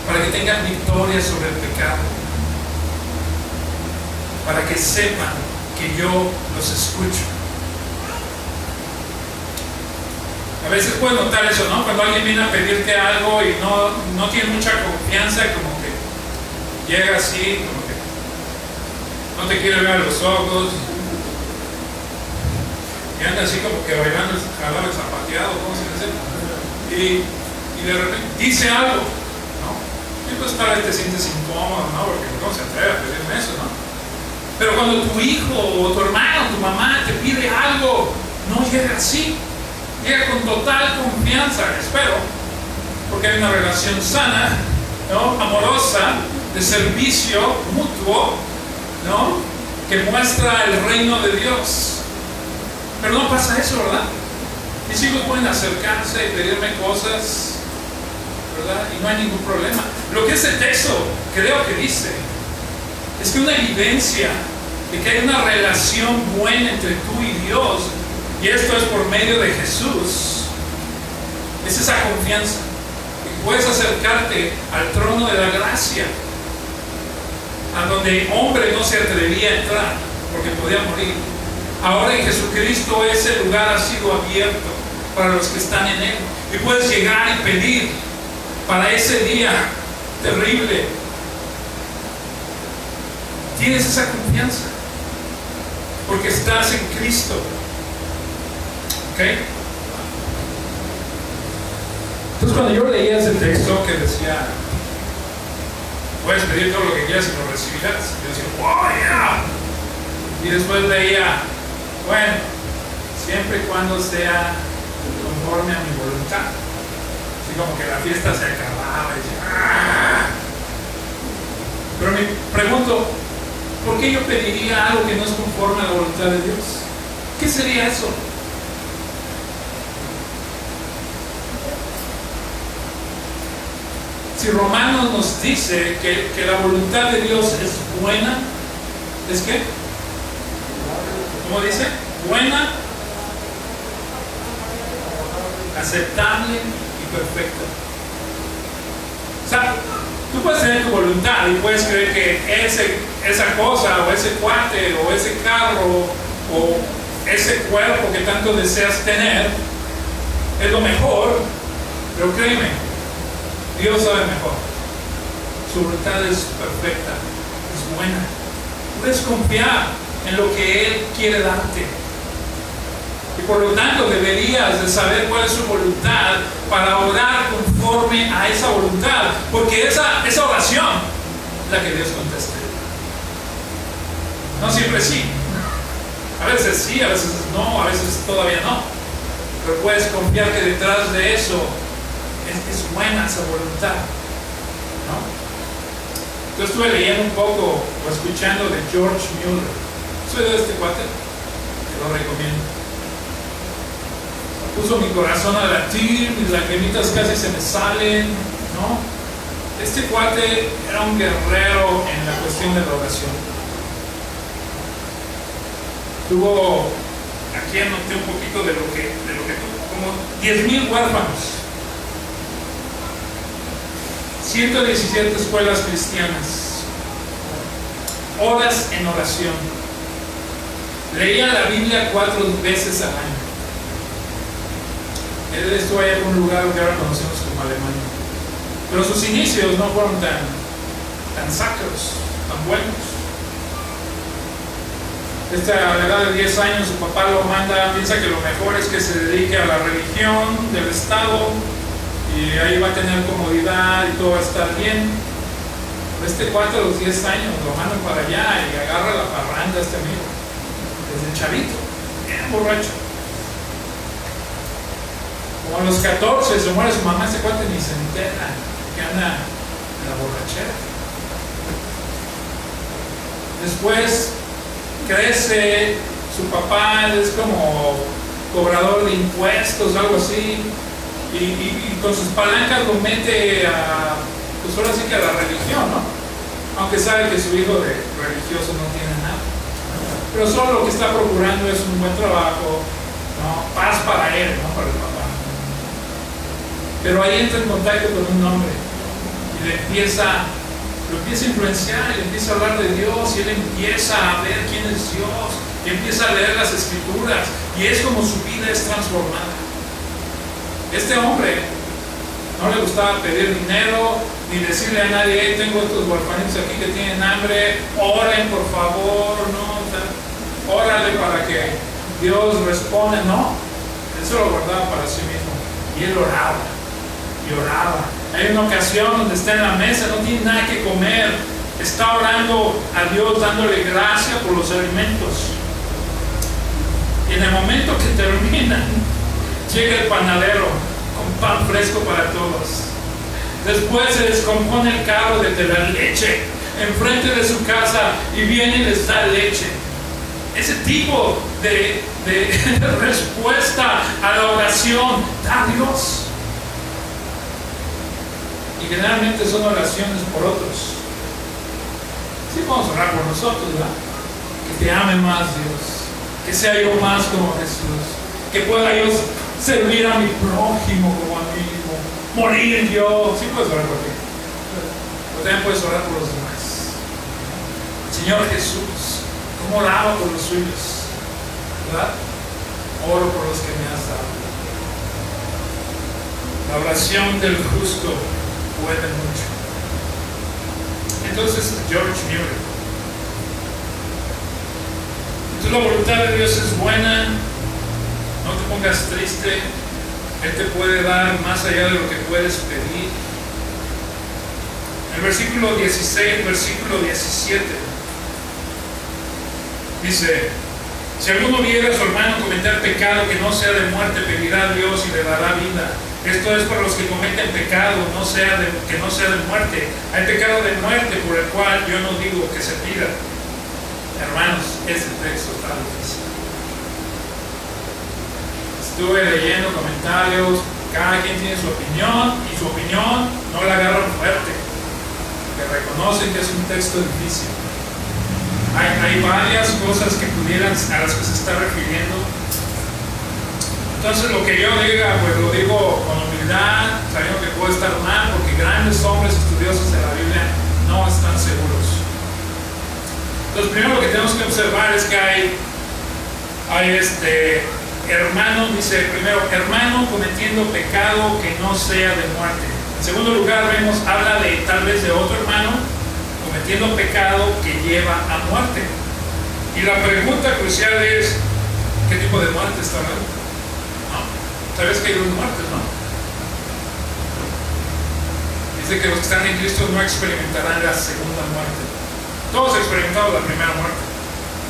Speaker 1: para que tengan victoria sobre el pecado, para que sepan que yo los escucho. A veces puedes notar eso, ¿no? Cuando alguien viene a pedirte algo y no tiene mucha confianza, como que llega así, como que no te quiere ver a los ojos y anda así como que bailando el jarabe zapateado, ¿cómo se dice? Y de repente dice algo, ¿no? Y pues tal vez te sientes incómodo, ¿no? Porque no se atreve a pedirme eso, ¿no? Pero cuando tu hijo o tu hermano, tu mamá te pide algo, no llega así. Llega con total confianza, espero, porque hay una relación sana, ¿no? Amorosa, de servicio mutuo, ¿no? Que muestra el reino de Dios. Pero no pasa eso, ¿verdad? Mis hijos pueden acercarse y pedirme cosas, ¿verdad? Y no hay ningún problema. Lo que ese texto creo que dice es que una evidencia de que hay una relación buena entre tú y Dios, y esto es por medio de Jesús, es esa confianza. Y puedes acercarte al trono de la gracia, a donde hombre no se atrevía a entrar porque podía morir. Ahora en Jesucristo ese lugar ha sido abierto para los que están en Él. Y puedes llegar y pedir para ese día terrible. Tienes esa confianza porque estás en Cristo. ¿Ok? Entonces cuando yo leía ese texto que decía, puedes pedir todo lo que quieras y lo recibirás, yo decía, ¡wow, yeah! Y después leía, bueno, siempre y cuando sea conforme a mi voluntad. Así como que la fiesta se acababa y decía, ¡ah! Pero me pregunto, ¿por qué yo pediría algo que no es conforme a la voluntad de Dios? ¿Qué sería eso? Si Romanos nos dice que la voluntad de Dios es buena, ¿es qué? ¿Cómo dice? Buena, aceptable y perfecta. O sea, tú puedes tener tu voluntad y puedes creer que esa cosa o ese cuate o ese carro o ese cuerpo que tanto deseas tener es lo mejor, pero créeme, Dios sabe mejor. Su voluntad es perfecta, es buena. Puedes confiar en lo que Él quiere darte. Y por lo tanto deberías de saber cuál es su voluntad para orar conforme a esa voluntad. Porque esa oración es la que Dios contesta. No siempre sí. A veces sí, a veces no, a veces todavía no. Pero puedes confiar que detrás de eso es buena esa voluntad, ¿no? Yo estuve leyendo un poco o escuchando de George Mueller. Soy de este cuate, te lo recomiendo. Puso mi corazón a latir, mis lagrimitas casi se me salen, ¿no? Este cuate era un guerrero en la cuestión de la oración. Tuvo, aquí anoté un poquito de lo que tuvo, como 10,000 huérfanos. 117 escuelas cristianas, horas en oración, leía la Biblia 4 veces al año. Él estuvo allá en un lugar que ahora conocemos como Alemania, pero sus inicios no fueron tan sacros, tan buenos. A la edad de 10 años su papá lo manda, piensa que lo mejor es que se dedique a la religión del Estado y ahí va a tener comodidad y todo va a estar bien. Este cuate a los 10 años lo mandan para allá y agarra la parranda este amigo, desde chavito, bien borracho. Como a los 14 se muere su mamá, este cuate ni se entera que anda en la borrachera. Después crece, su papá es como cobrador de impuestos, algo así. Y con sus palancas lo mete a, pues ahora sí que a la religión, ¿no? Aunque sabe que su hijo de religioso no tiene nada. Pero solo lo que está procurando es un buen trabajo, ¿no? Paz para él, ¿no? Para el papá. Pero ahí entra en contacto con un hombre. lo empieza a influenciar, y empieza a hablar de Dios, y él empieza a ver quién es Dios, y empieza a leer las Escrituras, y es como su vida es transformada. Este hombre no le gustaba pedir dinero, ni decirle a nadie: hey, tengo estos huerfanitos aquí que tienen hambre, oren por favor, no, órale para que Dios responda. No, él se lo guardaba para sí mismo, y él oraba, y oraba. Hay una ocasión donde está en la mesa, no tiene nada que comer, está orando a Dios, dándole gracias por los alimentos, y en el momento que terminan, llega el panadero con pan fresco para todos. Después se descompone el carro de la leche enfrente de su casa, y viene y les da leche. Ese tipo de respuesta a la oración da Dios. Y generalmente son oraciones por otros. Sí, vamos a orar por nosotros, ¿verdad? Que te ame más Dios, que sea yo más como Jesús, que pueda yo servir a mi prójimo como a mí mismo, morir yo. Sí puedes orar por ti, pero también puedes orar por los demás. Señor Jesús, ¿cómo oraba por los suyos? ¿Verdad? Oro por los que me has dado. La oración del justo puede mucho. Entonces, George Mueller. Entonces, la voluntad de Dios es buena. No te pongas triste. Él te puede dar más allá de lo que puedes pedir. El versículo 16, versículo 17 dice: si alguno viera a su hermano cometer pecado que no sea de muerte, pedirá a Dios y le dará vida. Esto es para los que cometen pecado que no sea de muerte. Hay pecado de muerte por el cual yo no digo que se pida. Hermanos, este texto está difícil. Estuve leyendo comentarios, cada quien tiene su opinión, y su opinión no la agarran fuerte, que reconocen que es un texto difícil. Hay varias cosas que a las que se está refiriendo. Entonces, lo que yo diga, pues lo digo con humildad, sabiendo que puedo estar mal, porque grandes hombres estudiosos de la Biblia no están seguros. Entonces, primero lo que tenemos que observar es que hay hermano, dice primero, hermano cometiendo pecado que no sea de muerte. En segundo lugar, habla de tal vez de otro hermano cometiendo pecado que lleva a muerte. Y la pregunta crucial es: ¿qué tipo de muerte está hablando? Sabes que hay dos muertes, ¿no? Dice que los que están en Cristo no experimentarán la segunda muerte. Todos experimentamos la primera muerte.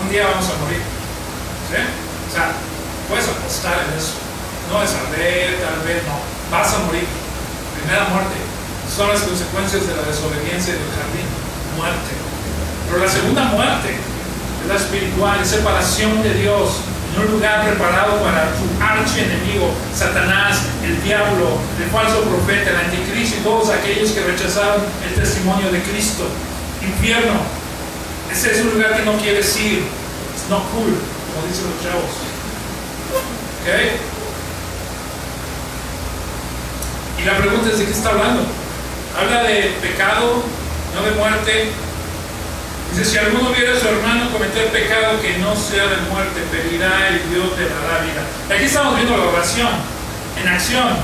Speaker 1: Un día vamos a morir, ¿sí? O sea, puedes apostar en eso. No es saber, tal vez no. Vas a morir. Primera muerte. Son las consecuencias de la desobediencia del jardín. Muerte. Pero la segunda muerte es la espiritual, es separación de Dios, en un lugar preparado para su archienemigo, Satanás, el diablo, el falso profeta, el anticristo y todos aquellos que rechazaron el testimonio de Cristo. Infierno. Ese es un lugar que no quieres ir. It's not cool, como dicen los chavos. ¿Ok? Y la pregunta es: ¿de qué está hablando? Habla de pecado, no de muerte. Dice: si alguno viera a su hermano cometer pecado que no sea de muerte, pedirá y Dios le dará vida. Y aquí estamos viendo la oración en acción.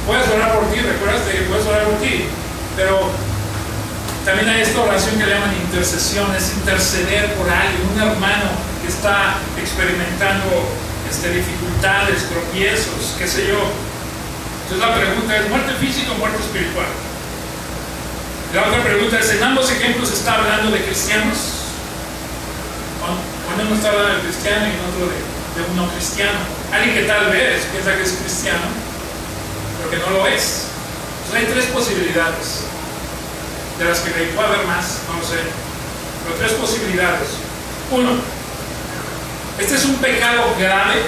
Speaker 1: Puedes orar por ti, recuerdas que puedes orar por ti, pero también hay esta oración que le llaman intercesión, es interceder por alguien, un hermano que está experimentando dificultades, tropiezos, qué sé yo. Entonces la pregunta es: ¿muerte física o muerte espiritual? La otra pregunta es: ¿en ambos ejemplos está hablando de cristianos? ¿O no está hablando de cristiano y en otro de un no cristiano? Alguien que tal vez piensa que es cristiano, pero que no lo es. Entonces hay tres posibilidades, de las que puede haber más, no lo sé, pero tres posibilidades. Uno, este es un pecado grave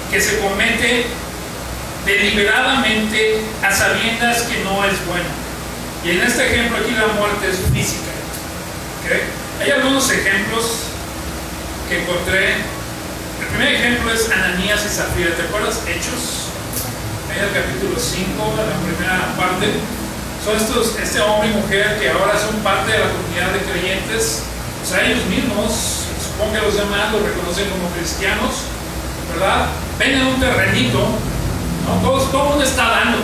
Speaker 1: que se comete deliberadamente a sabiendas que no es bueno. Y en este ejemplo aquí la muerte es física. ¿Okay? Hay algunos ejemplos que encontré. El primer ejemplo es Ananías y Zafira. ¿Te acuerdas? Hechos. En el capítulo 5, la primera parte. son este hombre y mujer que ahora son parte de la comunidad de creyentes. O sea, ellos mismos, supongo que los demás los reconocen como cristianos, ¿verdad? Ven en un terrenito, ¿no? Todo el mundo está dando,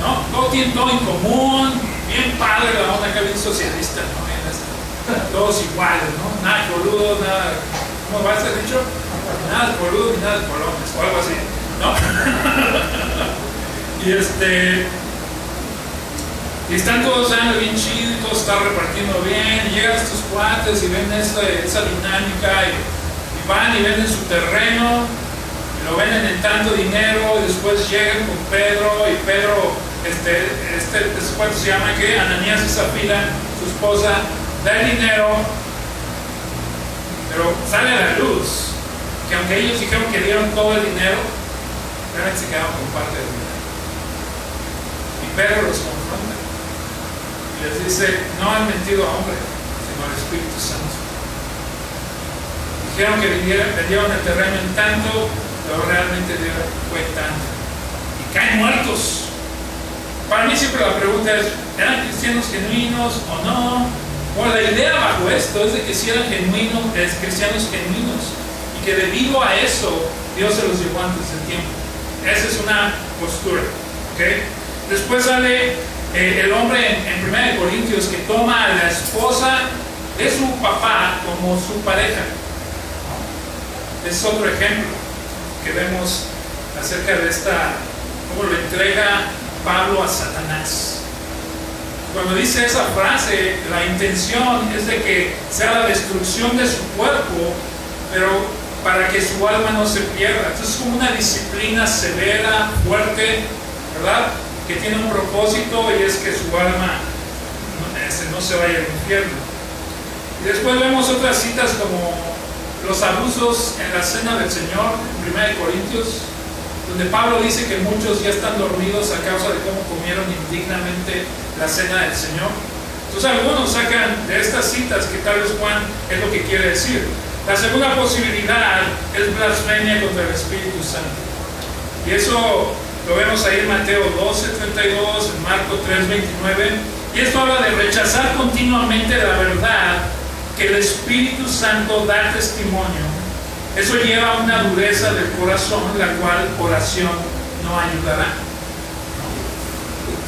Speaker 1: ¿no? Todo tiene todo en común, bien padre la onda acá, bien socialista, ¿no? Todos iguales, ¿no? Nada coludos, nada, ¿cómo va a ser dicho? Nada coludos ni nada colones, o algo así, ¿no? y están todos dando bien chido, todos están repartiendo bien, y llegan estos cuates y ven esa dinámica y van y venden su terreno, y lo venden en tanto dinero, y después llegan con Pedro, y Pedro, este cuate se llama que Ananías y Zafira, su esposa, da el dinero, pero sale a la luz que aunque ellos dijeron que dieron todo el dinero, realmente se quedaron con parte del dinero. Y Pedro los confronta y les dice: no han mentido a hombre, sino al Espíritu Santo. Dijeron que vendieron el terreno en tanto, pero realmente fue tanto. Y caen muertos. Para mí siempre la pregunta es: ¿eran cristianos genuinos o no? Bueno, la idea bajo esto es de que si eran genuinos, cristianos genuinos, y que debido a eso Dios se los llevó antes del tiempo. Esa es una postura, ¿okay? Después sale el hombre en 1 Corintios que toma a la esposa de su papá como su pareja, ¿no? Es otro ejemplo que vemos acerca de cómo lo entrega Pablo a Satanás. Cuando dice esa frase, la intención es de que sea la destrucción de su cuerpo, pero para que su alma no se pierda. Entonces es como una disciplina severa, fuerte, ¿verdad? Que tiene un propósito, y es que su alma no se vaya al infierno. Y después vemos otras citas como los abusos en la cena del Señor, en 1 Corintios, donde Pablo dice que muchos ya están dormidos a causa de cómo comieron indignamente la cena del Señor. Entonces algunos sacan de estas citas que tal vez Juan es lo que quiere decir. La segunda posibilidad es blasfemia contra el Espíritu Santo. Y eso lo vemos ahí en Mateo 12:32, en Marcos 3:29. Y esto habla de rechazar continuamente la verdad que el Espíritu Santo da testimonio. Eso lleva a una dureza del corazón, la cual oración no ayudará.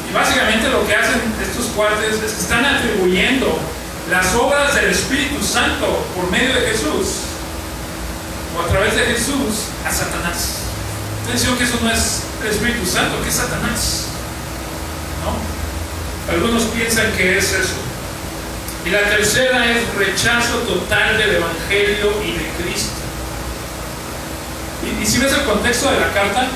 Speaker 1: Y básicamente lo que hacen estos cuates es que están atribuyendo las obras del Espíritu Santo por medio de Jesús, o a través de Jesús, a Satanás. Atención, que eso no es el Espíritu Santo, que es Satanás, ¿no? Algunos piensan que es eso. Y la tercera es rechazo total del Evangelio y de Cristo. Y si ves el contexto de la carta,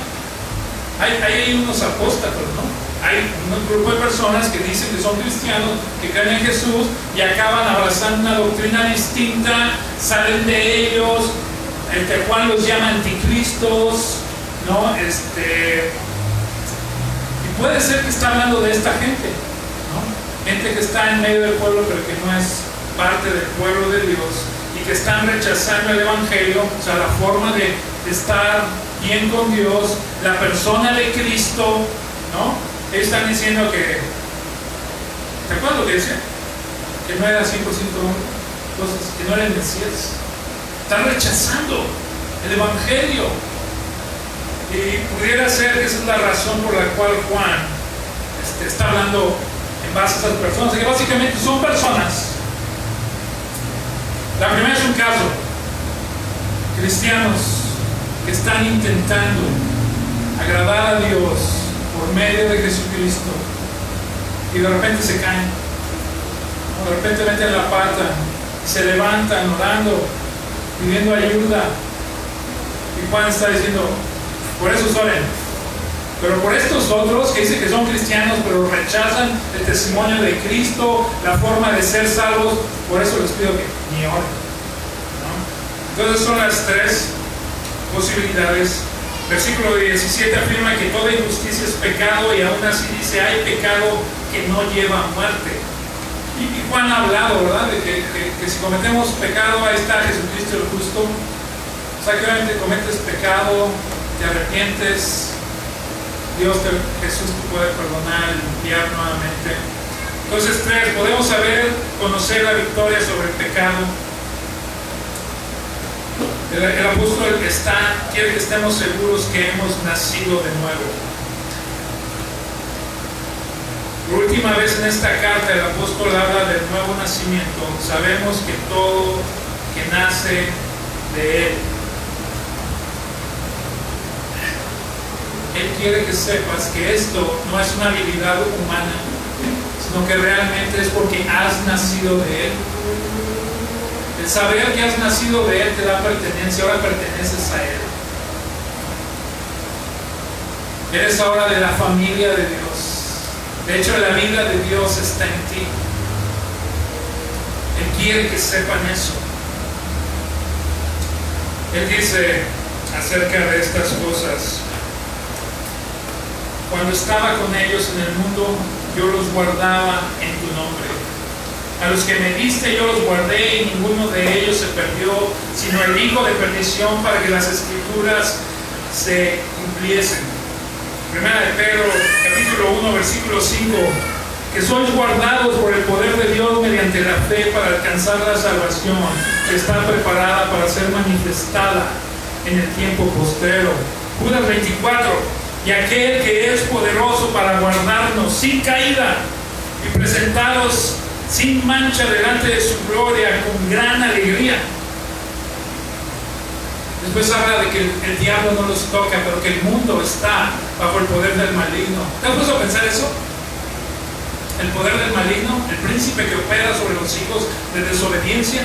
Speaker 1: hay unos apóstatas, ¿no? Hay un grupo de personas que dicen que son cristianos, que creen en Jesús y acaban abrazando una doctrina distinta, salen de ellos, el cual los llama anticristos, ¿no? Y puede ser que está hablando de esta gente, ¿no? Gente que está en medio del pueblo pero que no es parte del pueblo de Dios y que están rechazando el Evangelio, o sea, la forma de estar bien con Dios, la persona de Cristo, ¿no? Ellos están diciendo que, ¿te acuerdas lo que decía? Que no era 100% hombre, entonces, que no era el Mesías. Están rechazando el Evangelio. Y pudiera ser que esa es la razón por la cual Juan está hablando en base a esas personas, que básicamente son personas. La primera es un caso, cristianos que están intentando agradar a Dios por medio de Jesucristo, y de repente se caen, de repente meten la pata, se levantan orando, pidiendo ayuda, y Juan está diciendo: por eso oren. Pero por estos otros que dicen que son cristianos pero rechazan el testimonio de Cristo, la forma de ser salvos, por eso les pido que ni oren, ¿no? Entonces son las tres posibilidades. Versículo 17 afirma que toda injusticia es pecado, y aún así dice: hay pecado que no lleva a muerte. Y Juan ha hablado, ¿verdad?, de que si cometemos pecado, ahí está Jesucristo el justo. O sea, que obviamente cometes pecado, te arrepientes, Jesús te puede perdonar y limpiar nuevamente. Entonces, 3, podemos conocer la victoria sobre el pecado. El apóstol quiere que estemos seguros que hemos nacido de nuevo. Por última vez en esta carta, el apóstol habla del nuevo nacimiento. Sabemos que todo que nace de Él. Él quiere que sepas que esto no es una habilidad humana, sino que realmente es porque has nacido de Él. El saber que has nacido de Él te da pertenencia, ahora perteneces a Él. Eres ahora de la familia de Dios. De hecho, la vida de Dios está en ti. Él quiere que sepan eso. Él dice acerca de estas cosas: cuando estaba con ellos en el mundo, yo los guardaba en tu nombre. A los que me diste yo los guardé y ninguno de ellos se perdió, sino el hijo de perdición, para que las escrituras se cumpliesen. Primera de Pedro, capítulo 1, versículo 5: que sois guardados por el poder de Dios mediante la fe para alcanzar la salvación que está preparada para ser manifestada en el tiempo postrero. Judas 24: y aquel que es poderoso para guardarnos sin caída y presentaros sin mancha delante de su gloria con gran alegría. Después habla de que el diablo no los toca, pero que el mundo está bajo el poder del maligno. ¿Te has puesto a pensar eso? El poder del maligno, el príncipe que opera sobre los hijos de desobediencia.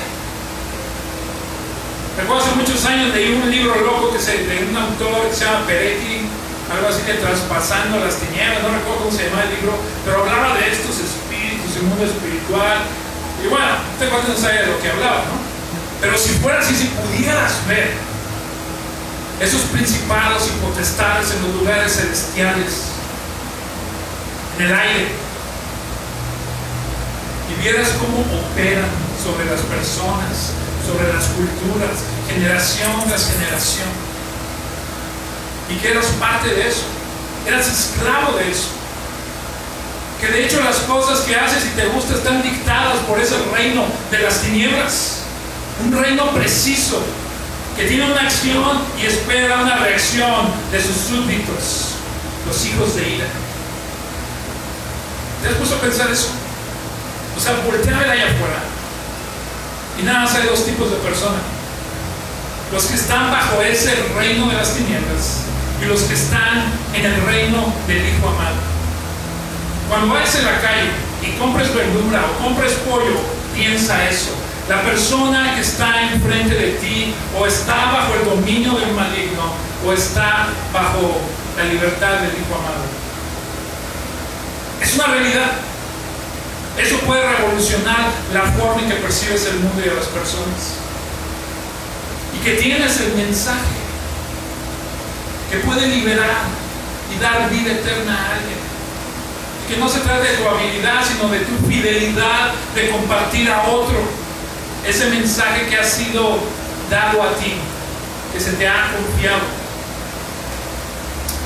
Speaker 1: Recuerdo hace muchos años leí un libro loco de un autor que se llama Peretti, algo así de Traspasando las Tinieblas, no recuerdo cómo se llama el libro, pero hablaba de estos espíritus, el mundo espiritual. Y bueno, este cuate no sabía de lo que hablaba, ¿no? Pero si fuera así, si pudieras ver esos principados y potestades en los lugares celestiales, en el aire, y vieras cómo operan sobre las personas, sobre las culturas, generación tras generación, y que eras parte de eso, eras esclavo de eso, que de hecho las cosas que haces y te gusta están dictadas por ese reino de las tinieblas, un reino preciso que tiene una acción y espera una reacción de sus súbditos, los hijos de ira. ¿Te has puesto a pensar eso? O sea, voltea a ver allá afuera y nada más hay 2 tipos de personas: los que están bajo ese reino de las tinieblas y los que están en el reino del Hijo amado. Cuando vayas en la calle y compres verdura o compres pollo, piensa eso: la persona que está enfrente de ti o está bajo el dominio del maligno o está bajo la libertad del Hijo amado. Es una realidad. Eso puede revolucionar la forma en que percibes el mundo y a las personas. Y que tienes el mensaje que puede liberar y dar vida eterna a alguien. Y que no se trata de tu habilidad, sino de tu fidelidad de compartir a otro ese mensaje que ha sido dado a ti, que se te ha confiado.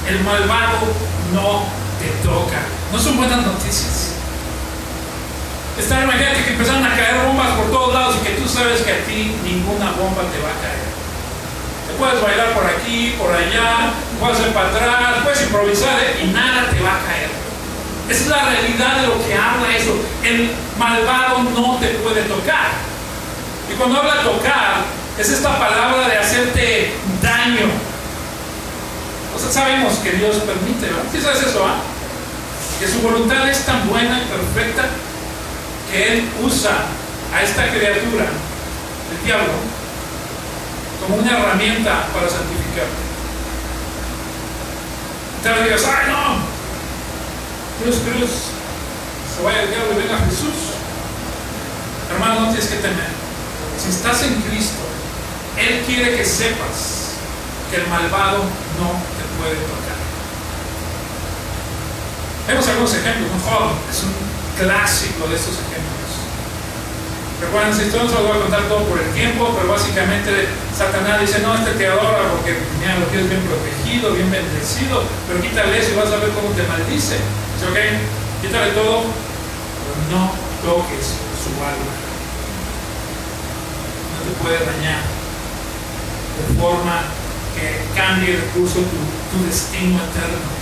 Speaker 1: El malvado no te toca. No son buenas noticias. Imagínate que empezaron a caer bombas por todos lados y que tú sabes que a ti ninguna bomba te va a caer. Te puedes bailar por aquí, por allá, puedes hacer para atrás, puedes improvisar, y nada te va a caer. Esa es la realidad de lo que habla eso. El malvado no te puede tocar. Y cuando habla tocar, es esta palabra de hacerte daño. O sea, sabemos que Dios permite, ¿verdad? ¿Sí sabes eso, que su voluntad es tan buena y perfecta que Él usa a esta criatura, el diablo, como una herramienta para santificarte. Entonces digas: ¡ay, no! Cruz, se vaya el diablo y venga Jesús. Hermano, no tienes que temer. Si estás en Cristo, Él quiere que sepas que el malvado no te puede tocar. Vemos algunos ejemplos. Un joven es un clásico de estos ejemplos. Recuerden esa historia, no se lo voy a contar todo por el tiempo, pero básicamente Satanás dice, no, te adora porque mira, lo tienes bien protegido, bien bendecido, pero quítale eso y vas a ver cómo te maldice. Dice, ok, quítale todo, pero no toques su alma. No te puede dañar de forma que cambie el curso tu destino eterno.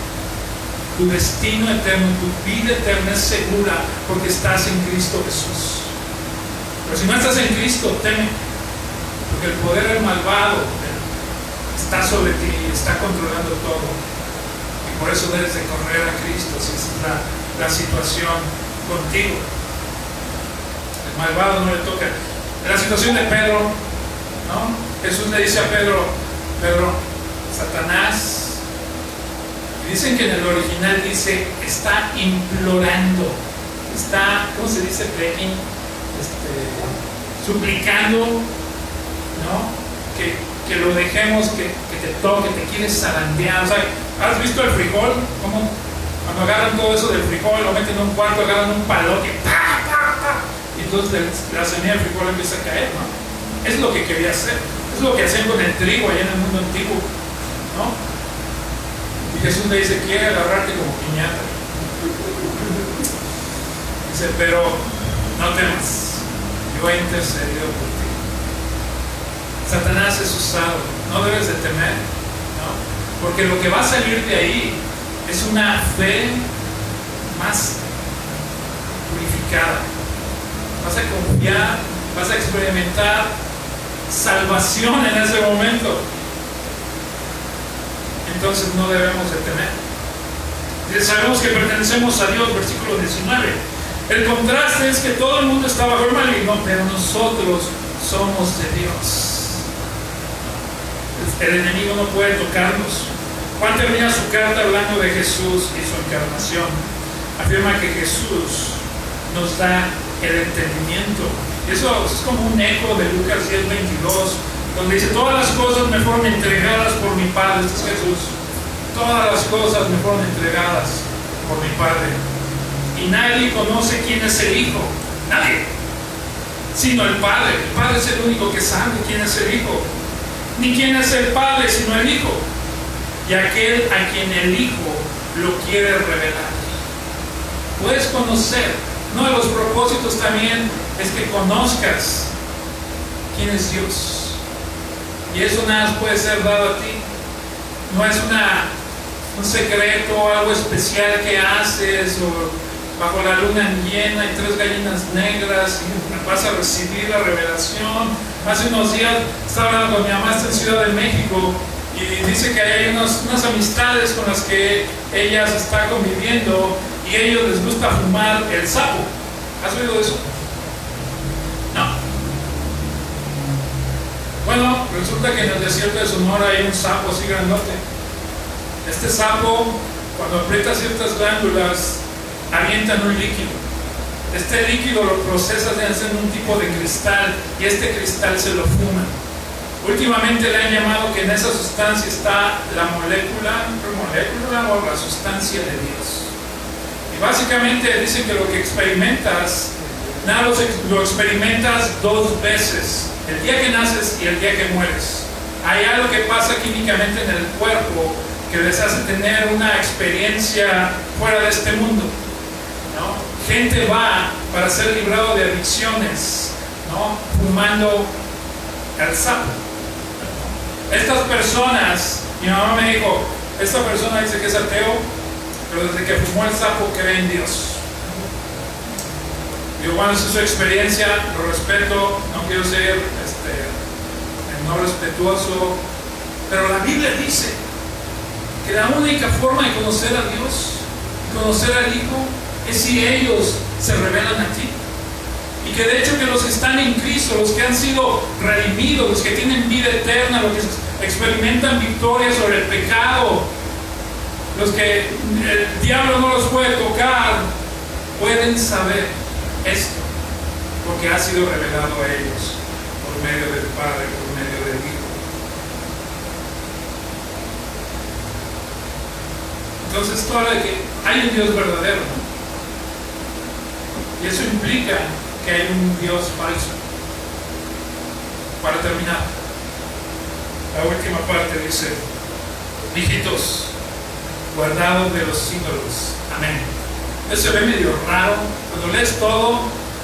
Speaker 1: Tu destino eterno, tu vida eterna es segura porque estás en Cristo Jesús. Pero si no estás en Cristo, teme, porque el poder del malvado está sobre ti, está controlando todo. Y por eso debes de correr a Cristo, si esa es la situación contigo. El malvado no le toca. En la situación de Pedro, ¿no? Jesús le dice a Pedro, Satanás, y dicen que en el original dice, está implorando, está, ¿cómo se dice? Begging. Suplicando, ¿no? Que lo dejemos, que te toque, te quieres zarandear. O sea, ¿has visto el frijol? ¿Cómo? Cuando agarran todo eso del frijol, lo meten en un cuarto, agarran un palote, ¡pa, pa, pa! Y entonces la semilla del frijol empieza a caer, ¿no? Es lo que quería hacer. Es lo que hacían con el trigo allá en el mundo antiguo, ¿no? Y Jesús le dice, quiere agarrarte como piñata. Dice, pero no temas. Yo he intercedido por ti. Satanás es usado, no debes de temer, ¿no? Porque lo que va a salir de ahí es una fe más purificada. Vas a confiar, vas a experimentar salvación en ese momento. Entonces no debemos de temer. Sabemos que pertenecemos a Dios, versículo 19. El contraste es que todo el mundo está bajo el maligno, pero nosotros somos de Dios. El enemigo no puede tocarnos. Juan termina su carta hablando de Jesús y su encarnación. Afirma que Jesús nos da el entendimiento. Eso es como un eco de Lucas 10:22, donde dice, todas las cosas me fueron entregadas por mi Padre. Este es Jesús. Todas las cosas me fueron entregadas por mi Padre. Y nadie conoce quién es el Hijo, nadie, sino el Padre. El Padre es el único que sabe quién es el Hijo, ni quién es el Padre, sino el Hijo, y aquel a quien el Hijo lo quiere revelar. Puedes conocer, uno de los propósitos también es que conozcas quién es Dios, y eso nada más puede ser dado a ti. No es un secreto, algo especial que haces, o bajo la luna llena y 3 gallinas negras y vas a recibir la revelación. Hace unos días estaba hablando con mi mamá, está en Ciudad de México, y dice que hay unas amistades con las que ella se está conviviendo y a ellos les gusta fumar el sapo. ¿Has oído eso? No. Bueno, resulta que en el desierto de Sonora hay un sapo así grandote. Este sapo, cuando aprieta ciertas glándulas, avientan un líquido. Este líquido lo procesan y hacen un tipo de cristal, y este cristal se lo fuman. Últimamente le han llamado que en esa sustancia está la molécula o la sustancia de Dios. Y básicamente dicen que lo que experimentas, lo experimentas 2 veces, el día que naces y el día que mueres. Hay algo que pasa químicamente en el cuerpo que les hace tener una experiencia fuera de este mundo, ¿no? Gente va para ser librado de adicciones, ¿no? Fumando el sapo. Estas personas, mi mamá me dijo, esta persona dice que es ateo, pero desde que fumó el sapo cree en Dios. Digo, bueno, esa es su experiencia, lo respeto, no quiero ser no respetuoso, pero la Biblia dice que la única forma de conocer a Dios, conocer al Hijo, es si ellos se revelan a ti. Y que de hecho que los que están en Cristo, los que han sido redimidos, los que tienen vida eterna, los que experimentan victoria sobre el pecado, los que el diablo no los puede tocar, pueden saber esto, porque ha sido revelado a ellos por medio del Padre, por medio del Hijo. Entonces esto habla de que hay un Dios verdadero, ¿no? Y eso implica que hay un Dios falso. Para terminar, la última parte dice: hijitos, guardados de los ídolos. Amén. Eso se ve medio raro. Cuando lees todo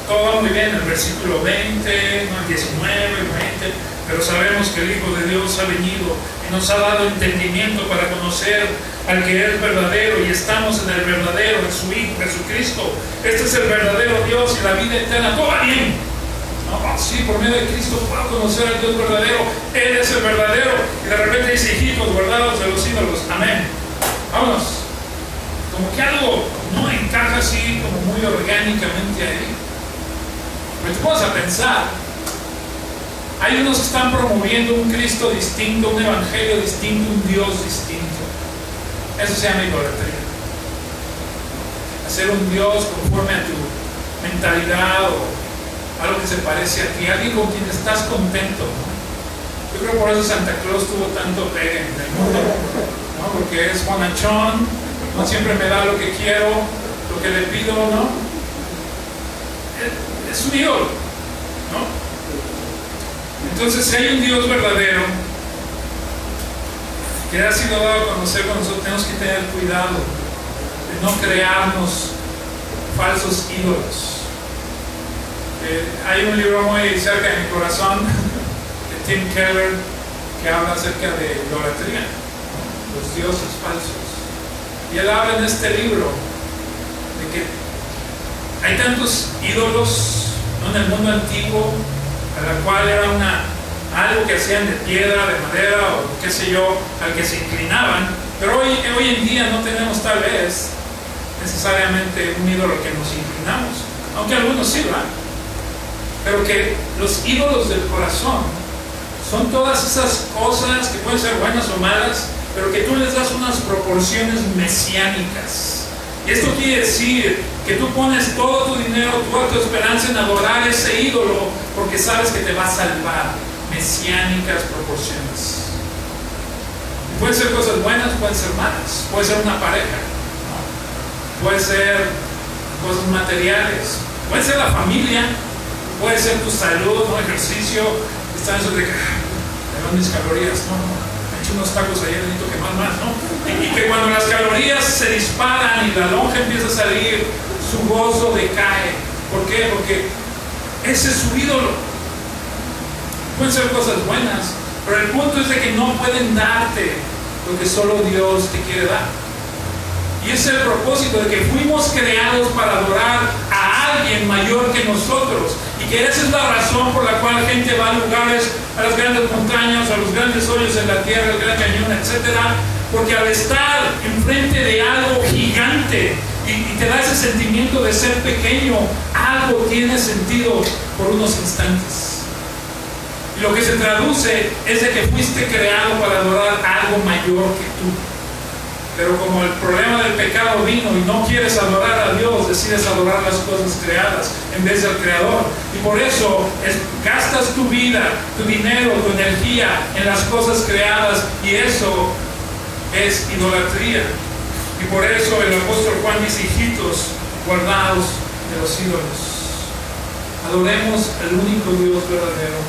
Speaker 1: va muy bien, el versículo 20, no, el 19, el 20, pero sabemos que el Hijo de Dios ha venido y nos ha dado entendimiento para conocer al que es verdadero, y estamos en el verdadero, en su Hijo Jesucristo. Este es el verdadero Dios y la vida eterna. Todo va bien. No, sí, por medio de Cristo puedo conocer al Dios verdadero. Él es el verdadero. Y de repente dice: hijitos, guardados de los ídolos. Amén. Vámonos. Como que algo no encaja así como muy orgánicamente ahí. Pero te pones a pensar, hay unos que están promoviendo un Cristo distinto, un evangelio distinto, un Dios distinto. Eso se llama idolatría. Hacer un Dios conforme a tu mentalidad o algo que se parece a ti, alguien con quien estás contento, ¿no? Yo creo por eso Santa Claus tuvo tanto pegue en el mundo, ¿no? Porque es bonachón, no siempre me da lo que quiero, lo que le pido, ¿no? Es un ídolo, ¿no? Entonces, si hay un Dios verdadero que ha sido dado a conocer con nosotros, tenemos que tener cuidado de no crearnos falsos ídolos. Hay un libro muy cerca de mi corazón de Tim Keller que habla acerca de idolatría, ¿no? Los dioses falsos. Y él habla en este libro de que hay tantos ídolos, ¿no?, en el mundo antiguo, a la cual era algo que hacían de piedra, de madera o qué sé yo, al que se inclinaban. Pero hoy en día no tenemos tal vez necesariamente un ídolo al que nos inclinamos, aunque algunos sí, ¿verdad? Pero que los ídolos del corazón son todas esas cosas que pueden ser buenas o malas, pero que tú les das unas proporciones mesiánicas. Y esto quiere decir que tú pones todo tu dinero, toda tu esperanza en adorar ese ídolo porque sabes que te va a salvar. Mesiánicas proporciones. Pueden ser cosas buenas, pueden ser malas, puede ser una pareja, ¿no? Puede ser cosas materiales, puede ser la familia, puede ser tu salud, ¿no? Ejercicio. Están eso de que me van mis calorías, ¿no? Me he hecho unos tacos ayer, necesito quemar más, ¿no? Y que cuando las calorías se disparan y la lonja empieza a salir, su gozo decae. ¿Por qué? Porque ese es su ídolo. Pueden ser cosas buenas, pero el punto es de que no pueden darte lo que solo Dios te quiere dar. Y ese es el propósito de que fuimos creados para adorar a alguien mayor que nosotros, y que esa es la razón por la cual gente va a lugares, a las grandes montañas, a los grandes hoyos en la tierra, el Gran Cañón, etc. Porque al estar enfrente de algo gigante y te da ese sentimiento de ser pequeño, algo tiene sentido por unos instantes. Y lo que se traduce es de que fuiste creado para adorar algo mayor que tú. Pero como el problema del pecado vino y no quieres adorar a Dios, decides adorar las cosas creadas en vez del Creador. Y por eso gastas tu vida, tu dinero, tu energía en las cosas creadas, y eso es idolatría. Y por eso el apóstol Juan dice: hijitos, guardados de los ídolos. Adoremos al único Dios verdadero,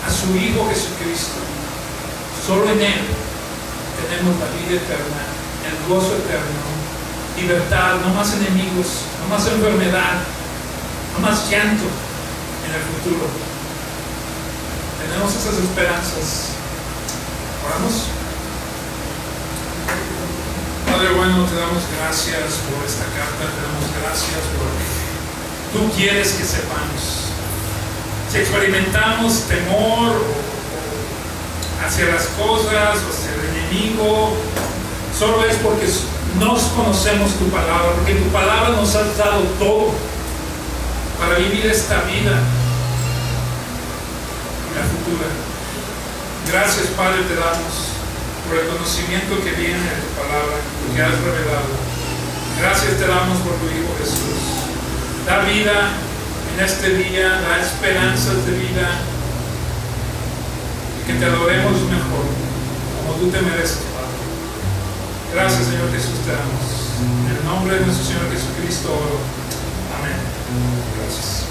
Speaker 1: a su Hijo Jesucristo. Solo en Él tenemos la vida eterna, el gozo eterno, libertad, no más enemigos, no más enfermedad, no más llanto en el futuro. Tenemos esas esperanzas. Oramos. Padre bueno, te damos gracias por esta carta, te damos gracias por lo que tú quieres que sepamos. Si experimentamos temor hacia las cosas o hacia el enemigo, solo es porque no conocemos tu palabra, porque tu palabra nos ha dado todo para vivir esta vida y la futura. Gracias, Padre, te damos por el conocimiento que viene de tu palabra, que has revelado. Gracias te damos por tu Hijo Jesús. Da vida en este día, da esperanzas de vida, y que te adoremos mejor, como tú te mereces, Padre. Gracias, Señor Jesús, te damos. En el nombre de nuestro Señor Jesucristo oro. Amén. Gracias.